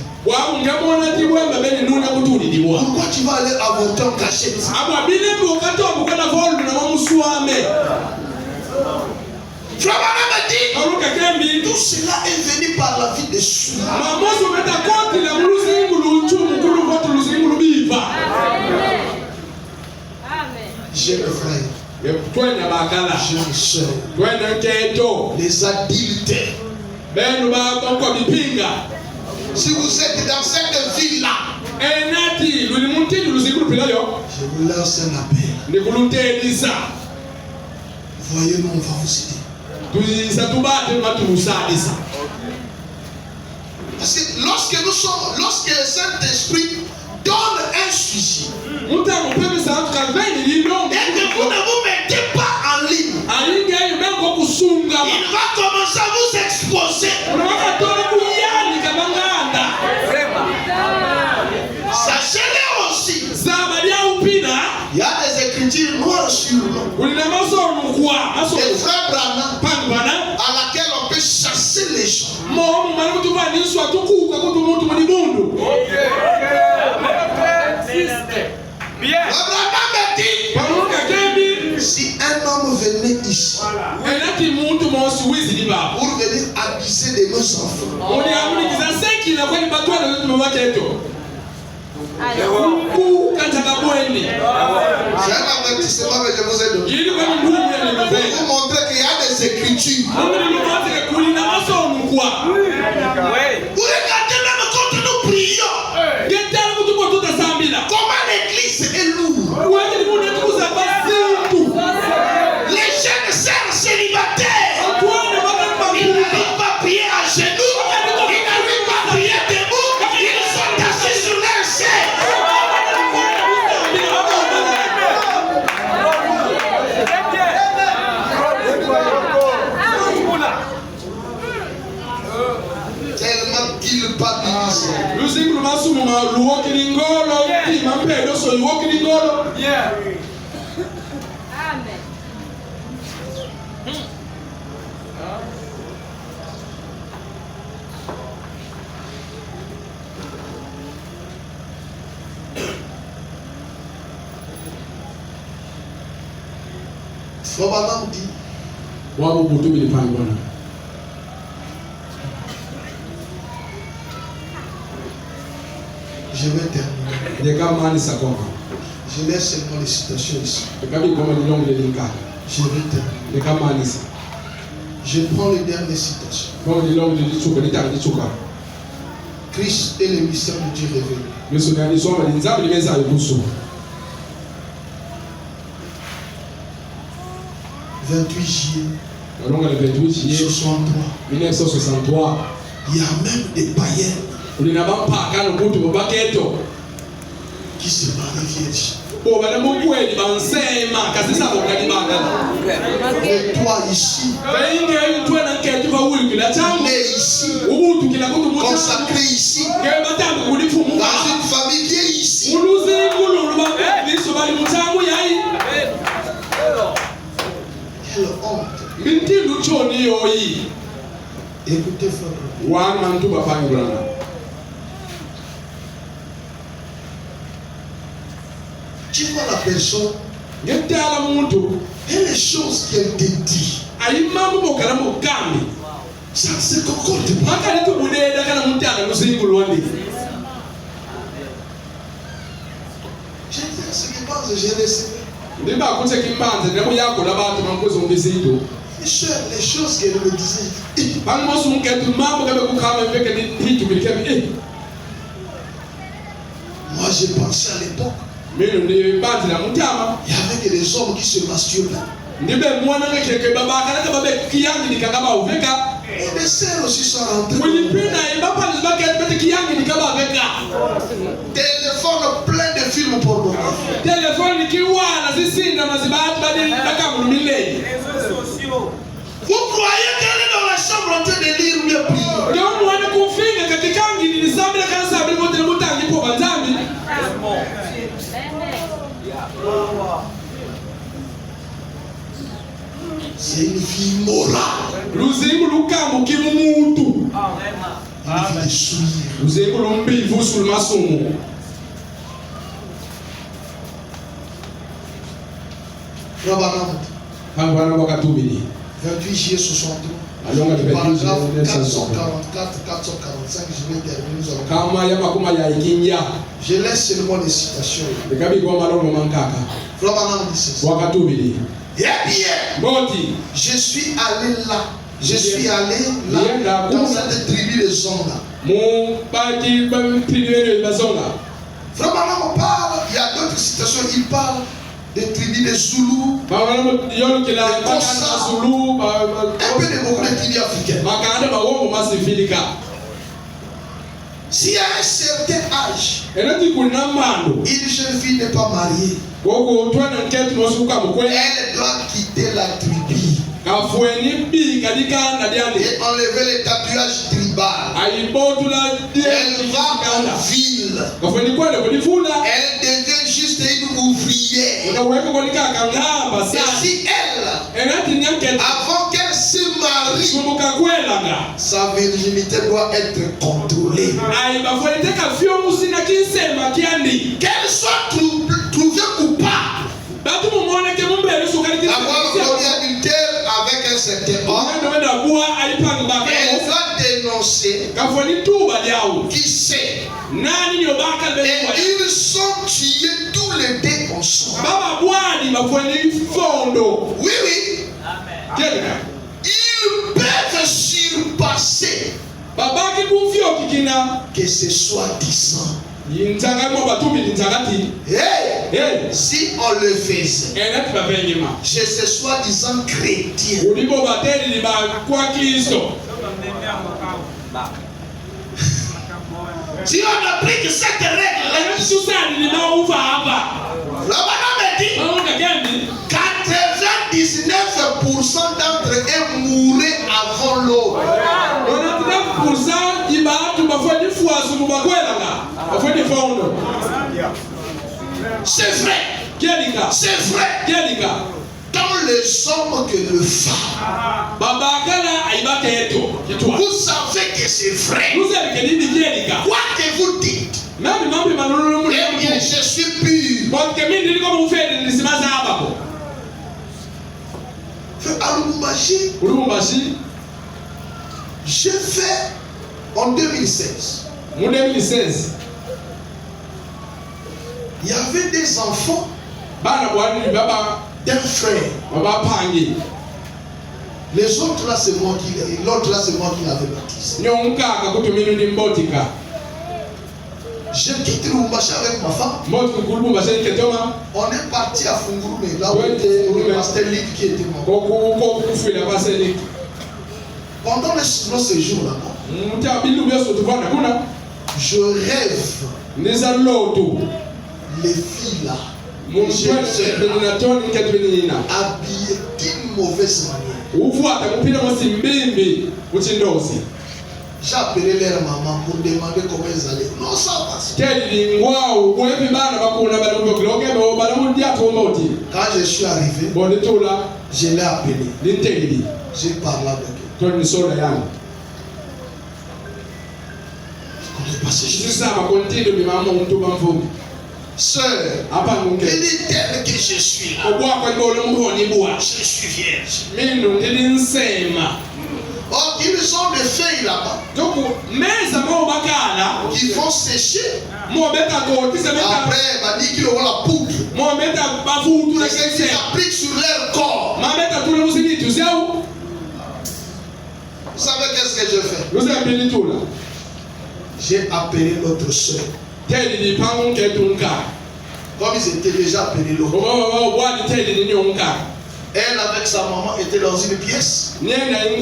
Speaker 1: Pourquoi tu vas aller avorter en cachette? Tout cela est venu par la vie de Souma. J'ai le frère. J'ai le soeur. Les adultères. Si vous êtes dans cette ville-là, je vous lance un appel. Voyez-nous, on va vous aider. Parce que lorsque le Saint-Esprit donne un sujet, et que vous ne vous mettez pas en ligne, il va commencer à vous exposer. Sachez-le aussi, il y a des écritures noires sur l'eau. Le frère Branham, à laquelle on peut chasser les gens. Le Branham dit, si un homme venait ici pour venir abuser de nos enfants, j'ai un avertissement que je vous ai donné pour vous montrer qu'il y a des écritures. Vous regardez même quand nous prions, comment l'église est lourde. Les jeunes sœurs célibataires, ils n'arrivent pas à prier à genoux, ils n'arrivent pas à prier debout, ils sont assis sur leur chaise. Tellement qu'ils pâtissent.
Speaker 3: Amen.
Speaker 1: Frère dit, je vais terminer. Je laisse seulement les citations ici. Je vais terminer. Je prends les dernières citations. Christ est le mystère de Dieu révélé. 28 juillet
Speaker 2: 1963.
Speaker 1: Il y a même des païens qui se marient vierges. Et toi ici, né ici, consacré ici, dans une famille qui est ici. Quelle honte. Écoutez, frère. Tu vois la personne et les choses qu'elle te dit, ça ne se concorde pas. J'ai fait ce qui passe, j'ai laissé. Les choses qu'elle me disait. Moi j'ai pensé à l'époque. Il y avait que des hommes qui se masturbaient. Et des sœurs aussi sont rentrées. Téléphone plein de films pornographiques. Vous croyez qu'elle est dans la chambre en train de lire ou bien prier? C'est une fille morale. Il vit des souillures.
Speaker 2: Vous avez colombé, vous sur le maçon.
Speaker 1: Rabanam. 28 juillet 63. Paragraphe 444, 445, je vais terminer. Je laisse seulement les citations. Rabanam dit ceci. Eh bien, je suis allé là. Je suis allé là dans cette tribu de Zonga. Vraiment, on parle, il y a d'autres citations, il parle des tribus de Zoulou, un peu de beaucoup de tribus africaines. Si à un certain âge, une jeune fille n'est pas mariée, elle doit quitter la tribu et enlever les tatouages tribaux. Elle va en ville. Elle devient juste une ouvrière. Et si elle, avant qu'elle se marie, sa virginité doit être contrôlée. Qu'elle soit trouvée coupable d'avoir commis adultère avec un certain homme, elle doit dénoncer qui sait. Et ils sont tués tous les deux ensemble. Oui, oui. Ils peuvent surpasser que ce soit 10 ans. Hey, si on le faisait, je suis soi-disant chrétien. Si on applique cette règle, là-bas, dit 99% d'entre eux mouraient avant l'autre. C'est vrai. C'est vrai. Tant les hommes que le femmes. Vous savez que c'est vrai. Quoi que vous dites, eh bien, je suis pur. À Lubumbashi, j'ai fait en 2016. Il y avait des enfants d'un frère. Les autres là, c'est moi qui l'avais baptisé. Je quitte Lubumbashi avec ma femme. On est parti à Fungurume, là où était le pasteur Ligue qui était mort. Pendant nos séjours là-bas, je rêve les filles là, habillées d'une mauvaise manière. J'ai appelé leur maman pour demander comment elles allaient. Non, ça passe. Quand je suis arrivé, je l'ai appelé. J'ai parlé avec elle. Je ne connais pas ces choses. Sœur, elle est telle que je suis là. Je suis vierge. Oh, ils ont des feuilles là-bas qui vont sécher. Après, on dit qu'ils auront la poudre. C'est ce qu'ils appliquent sur leur corps. Vous savez qu'est-ce que je fais? J'ai appelé l'autre soeur. Comme ils étaient déjà appelés l'autre. Elle avec sa maman était dans une pièce. J'ai appelé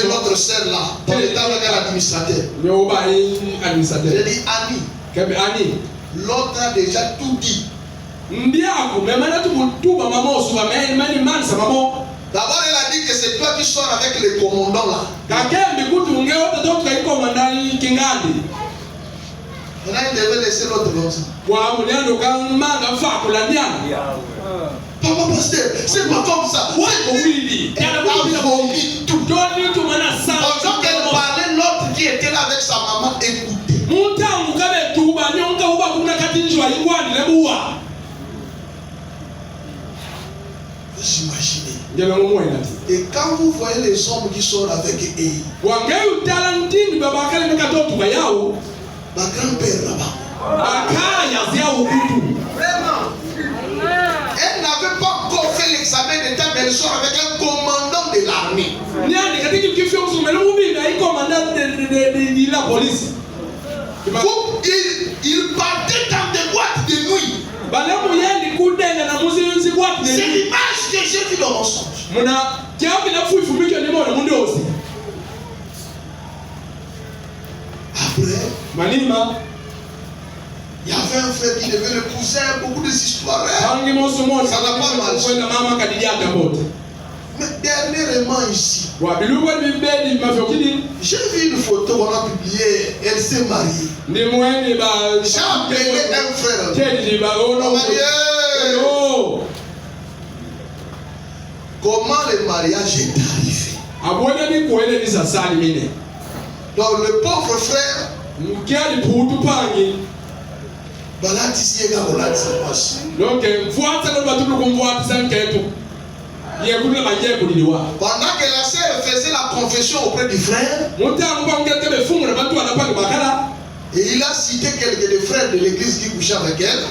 Speaker 1: l'autre soeur là. On était avec l'administrateur. J'ai dit Annie. L'autre a déjà tout dit. D'abord elle a dit que c'est toi qui sors avec les commandants là. Maintenant il devait laisser l'autre comme ça. Papa pasteur, c'est pas comme ça. Elle a vomi tout. Pendant qu'elle parlait, l'autre qui était là avec sa maman écoutait. Vous imaginez. Et quand vous voyez les hommes qui sont avec eux, ma grand-père là-bas, vraiment, elle n'avait pas encore fait l'examen d'état, mais elle sort avec un commandant de l'armée. Il partait dans des boîtes de nuit. C'est l'image que j'ai vue dans mon songe. Après, il y avait un frère qui devait l'épouser, beaucoup d'histoires. Ça n'a pas marché. Mais dernièrement ici, j'ai vu une photo qu'on a publiée, elle s'est mariée. J'ai appelé un frère. Comment le mariage est arrivé? Donc le pauvre frère, pendant que la sœur faisait la confession auprès du frère, et il a cité quelques des frères de l'église qui couchaient avec elle.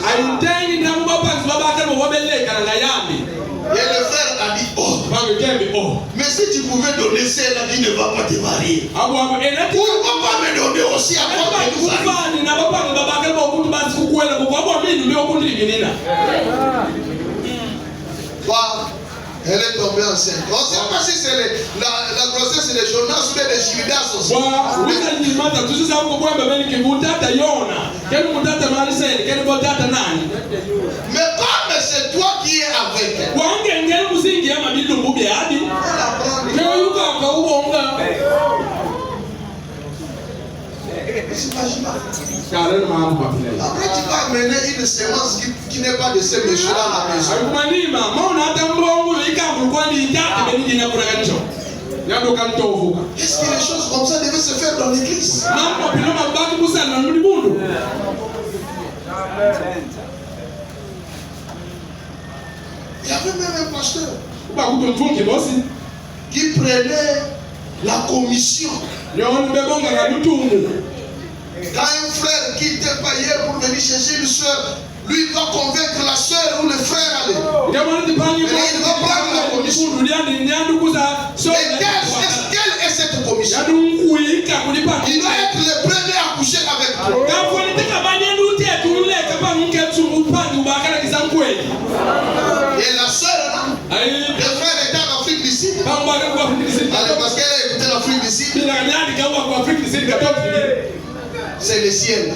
Speaker 1: Et le frère a dit, oh, mais si tu pouvais donner celle-là qui ne va pas te marier, pourquoi pas me donner aussi à moi que nous elle est tombée enceinte. On ne sait pas si c'est la grossesse des Jonas ou des Judas aussi. Mais comme c'est toi qui es avec elle, après tu vas amener une sémence qui n'est pas de ces méchants à la maison. Est-ce que les choses comme ça devaient se faire dans l'église? Il y avait même un pasteur qui prenait la commission. Quand un frère quitte pas hier pour venir chercher une soeur, lui il va convaincre la soeur ou le frère aller. Il va prendre la commission. Et quelle est cette commission? Il doit être le premier à coucher avec toi. Et la soeur là, le frère était en Afrique du Sud. Parce qu'elle a écouté l'Afrique du Sud. C'est le ciel.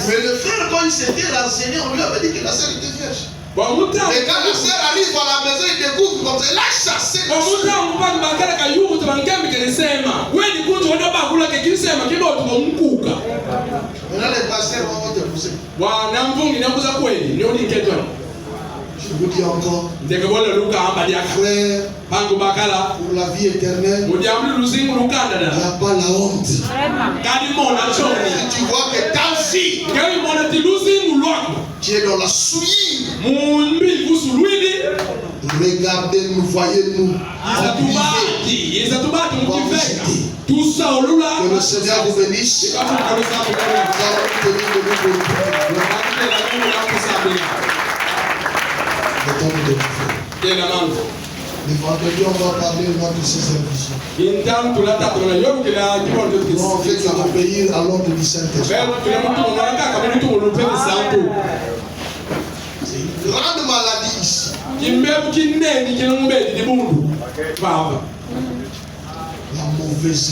Speaker 1: Mais le frère, quand il s'était renseigné, on lui avait dit que la sœur était vierge. Et quand la sœur arrive à la maison, il découvre comme ça. Elle a chassé la sœur. Maintenant, les pasteurs vont te pousser. Je vous dis encore, frère, pour la vie éternelle, il n'y a pas la honte. Si tu vois que ta fille, tu es dans la souillure, regardez-nous, voyez-nous. Que le Seigneur vous bénisse. Le vendredi, on va parler de notre sixième vision. On fait qu'obéir à l'ordre du Saint-Esprit. C'est une grande maladie ici. La mauvaise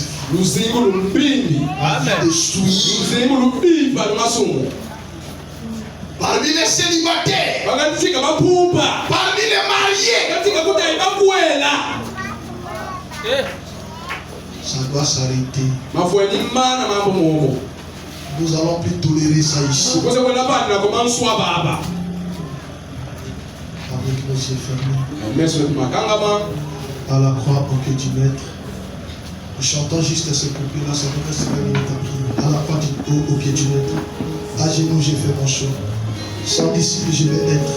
Speaker 1: parmi les célibataires, parmi les mariés, ça doit s'arrêter. Nous allons plus tolérer ça ici. Avec nos yeux fermés. À la croix pour que tu mettes. Chantant juste ce couplet-là, ça me reste 20 minutes à prier. À la fois au pied du maître. À genoux, j'ai fait mon choix. Sans disciple, je vais être.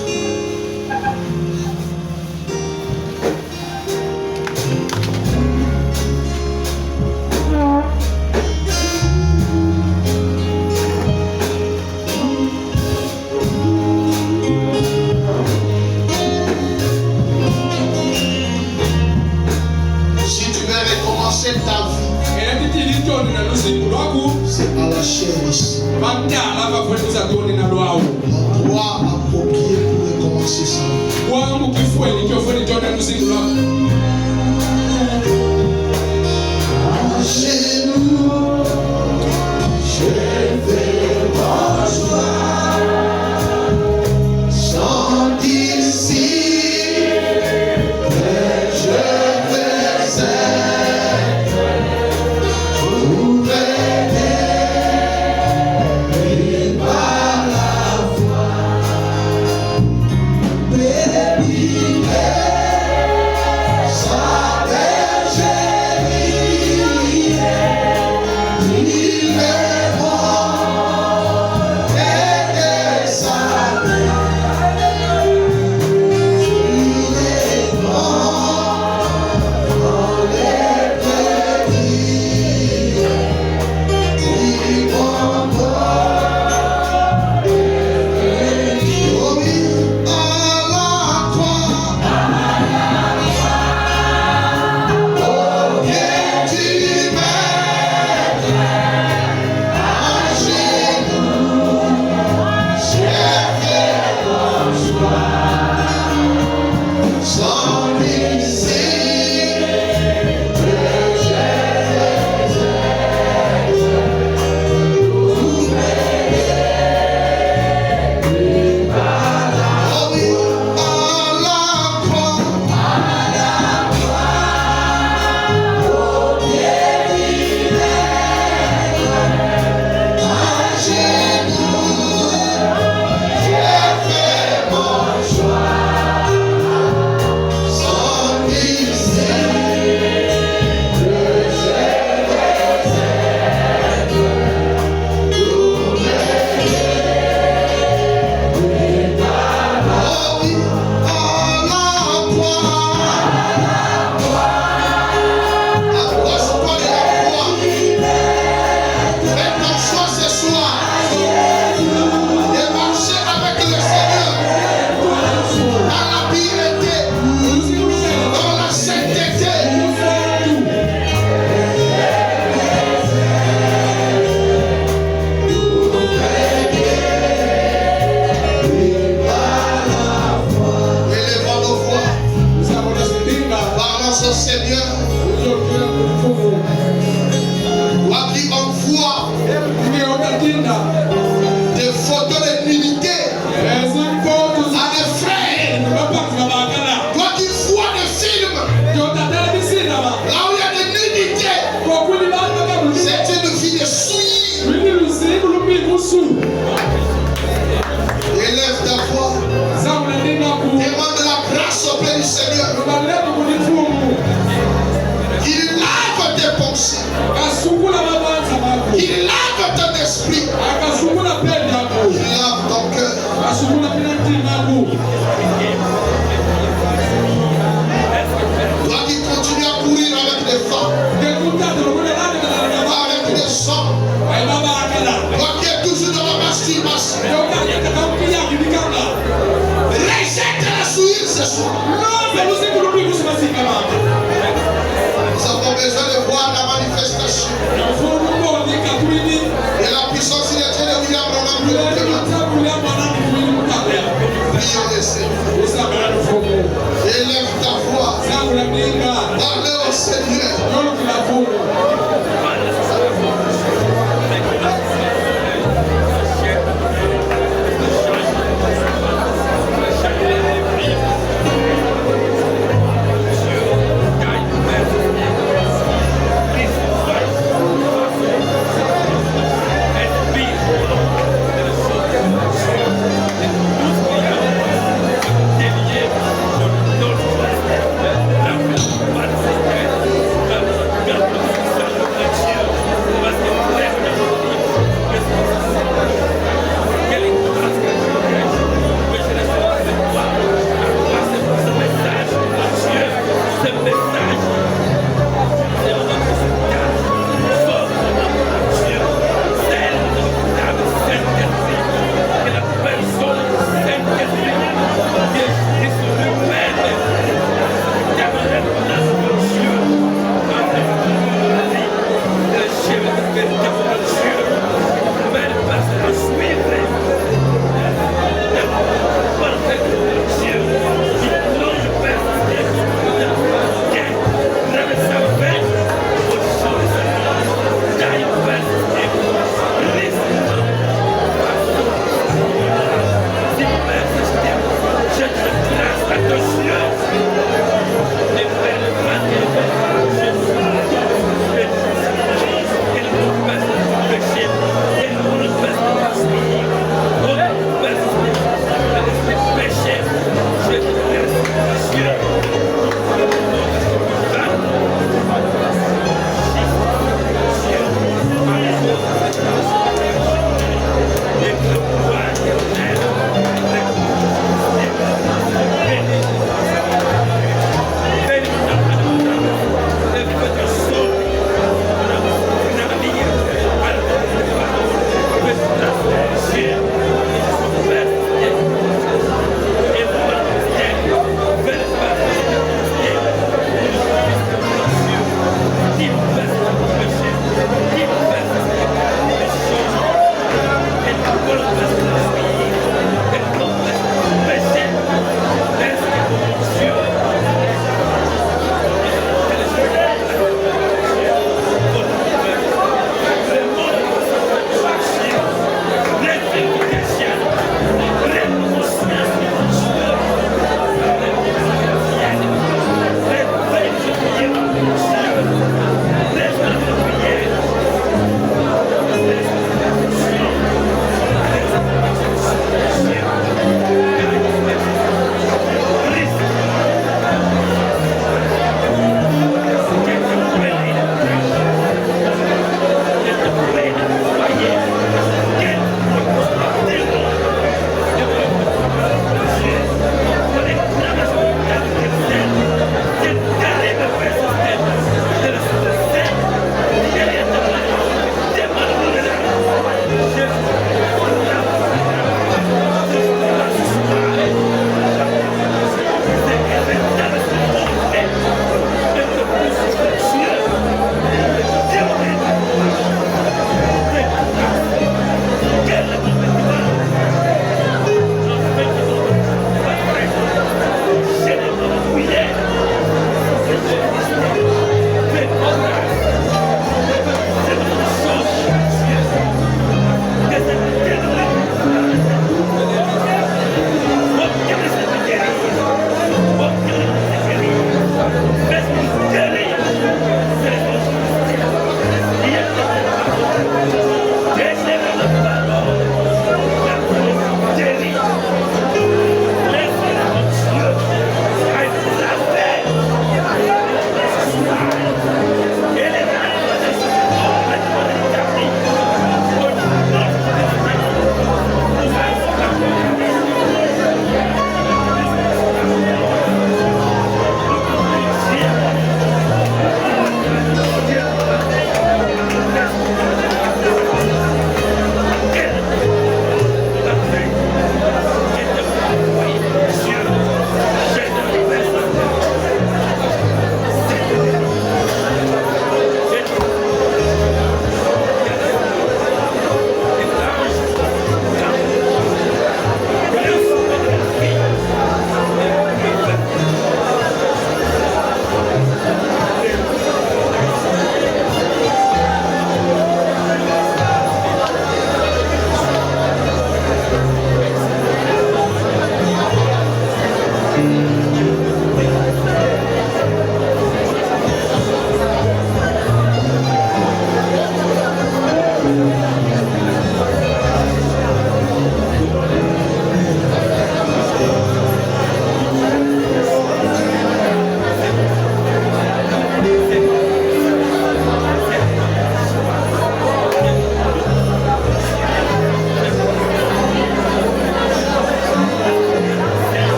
Speaker 1: C'est à la chair ici. L'endroit approprié pour recommencer ça. À genoux, je vais m'asseoir. Sans disciple, je vais être. Élève ta voix. Demande la grâce auprès du Seigneur. Il lave tes pensées. Il lave ton esprit. Il lave ton cœur. Toi qui continues à courir avec les femmes, avec les sangs, toi qui es toujours dans la masturbation, rejette la souillure ce soir. Nous avons besoin de voir la manifestation et la puissance de Dieu de William Branham. Prions le Seigneur. Élève ta voix. Parlez au Seigneur.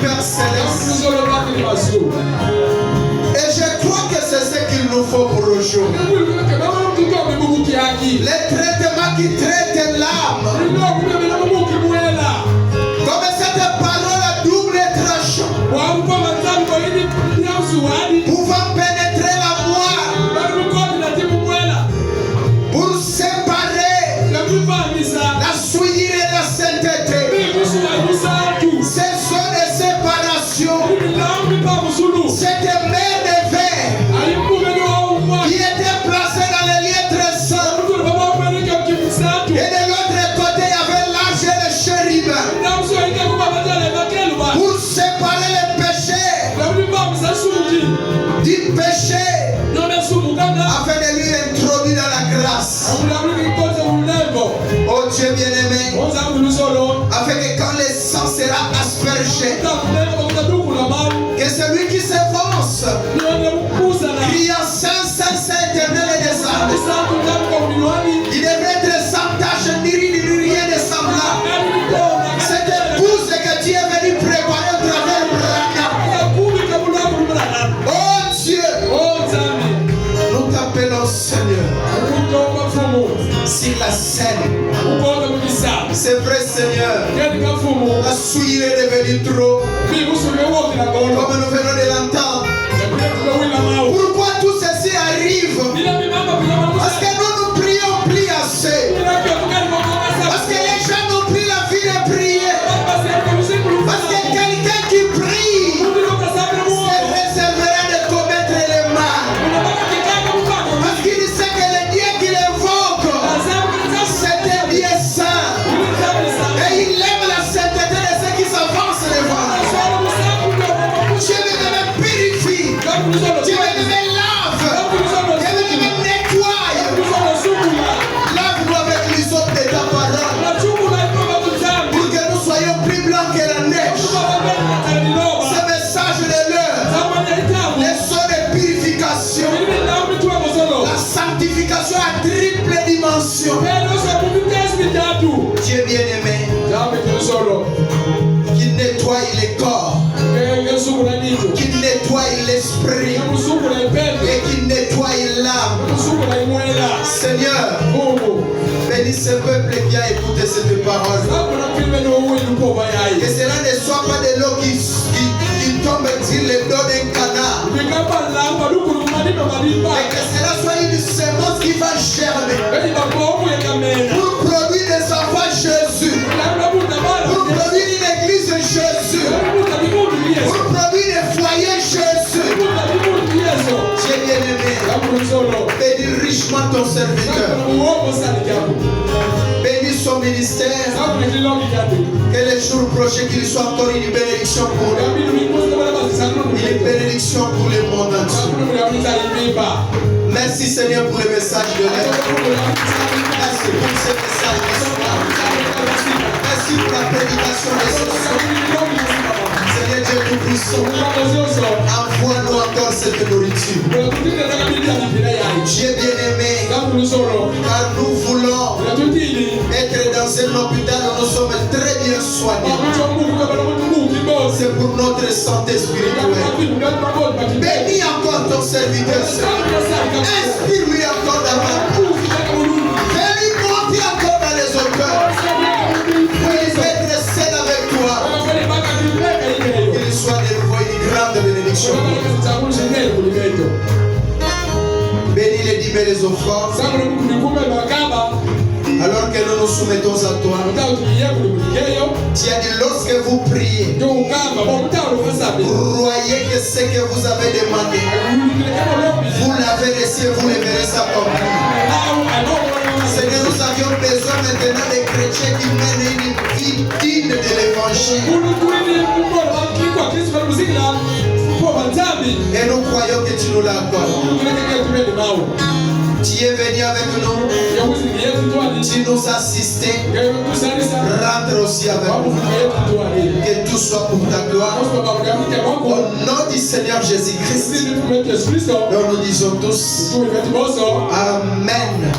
Speaker 1: Père Céleste. Et je crois que c'est ce qu'il nous faut pour aujourd'hui. Les traitements qui traitent l'âme. Comme cette parole à double tranchant. Pouvant pénétrer la moelle. Pour séparer la souillure et la sainteté. Ces zones de séparation. Cette mer de verre qui était placée dans les lieux très saints. Et de l'autre côté, il y avait l'arche et le chérubin. Pour séparer les péchés du péché. Afin de lui introduire dans la grâce. Oh Dieu bien-aimé. Afin que quand le sang sera aspergé, que celui qui s'avance, criant Saint, Saint, Saint, éternel et des âmes, il devrait être sans tache, ni rien de semblable. Cette épouse que Dieu est venu préparer au travers Branham. Oh Dieu, nous t'appelons Seigneur. Sur la scène, c'est vrai Seigneur, la souillure est devenue trop, comme nous venons de l'entendre. Pourquoi tout ceci arrive? Parce que nous prions plus assez. Parce que les gens n'ont plus la vie de prier. Parce que quelqu'un qui prie se réservera de commettre le mal. Parce qu'il sait que le Dieu qu'il invoque, c'est un Dieu saint. Et il aime la sainteté de ceux qui s'avancent devant. Dieu me purifie. Dieu me lave. Dieu me nettoie. Lave-nous avec l'hysope de ta parole. Pour que nous soyons plus blancs que la neige. Ce message de l'heure, les sons de purification, la sanctification à triple dimension. Dieu bien-aimé, qui nettoie les corps, qui nettoie l'esprit et qui nettoie l'âme. Seigneur, bénis ce peuple qui a écouté cette parole. Que cela ne soit pas de l'eau qui tombe sur le dos d'un canard. Et que cela soit une semence qui va germer pour produire des enfants Jésus, pour produire une église Jésus, pour produire des foyers Jésus. Dieu bien-aimé, bénis richement ton serviteur. Bénis son ministère. Que les jours prochains qu'il soit encore une bénédiction pour lui. Une bénédiction pour le monde entier. Merci Seigneur pour le message de l'air. Merci pour ce message de soir. Merci pour la prédication de ce soir. Seigneur Dieu Tout-Puissant, envoie-nous encore cette nourriture. Dieu bien-aimé, car nous voulons être dans un hôpital où nous sommes très bien soignés. C'est pour notre santé spirituelle. Bénis encore ton serviteur. Inspire-lui encore davantage. Fais-lui monter encore dans les hauteurs. Pour être seul avec toi. Qu'il soit de nouveau une grande bénédiction. Bénis les dîmes et les offrandes. Alors que nous nous soumettons à toi. Tu as dit lorsque vous priez, croyez que ce que vous avez demandé, vous l'avez reçu, vous le verrez s'accomplir. Seigneur, nous avions besoin maintenant des chrétiens qui mènent une vie digne de l'évangile. Et nous croyons que tu nous l'accordes. Tu es venu avec nous. Tu nous assistes. Rentre aussi avec nous. Que tout soit pour ta gloire. Au nom du Seigneur Jésus-Christ. Nous disons tous Amen.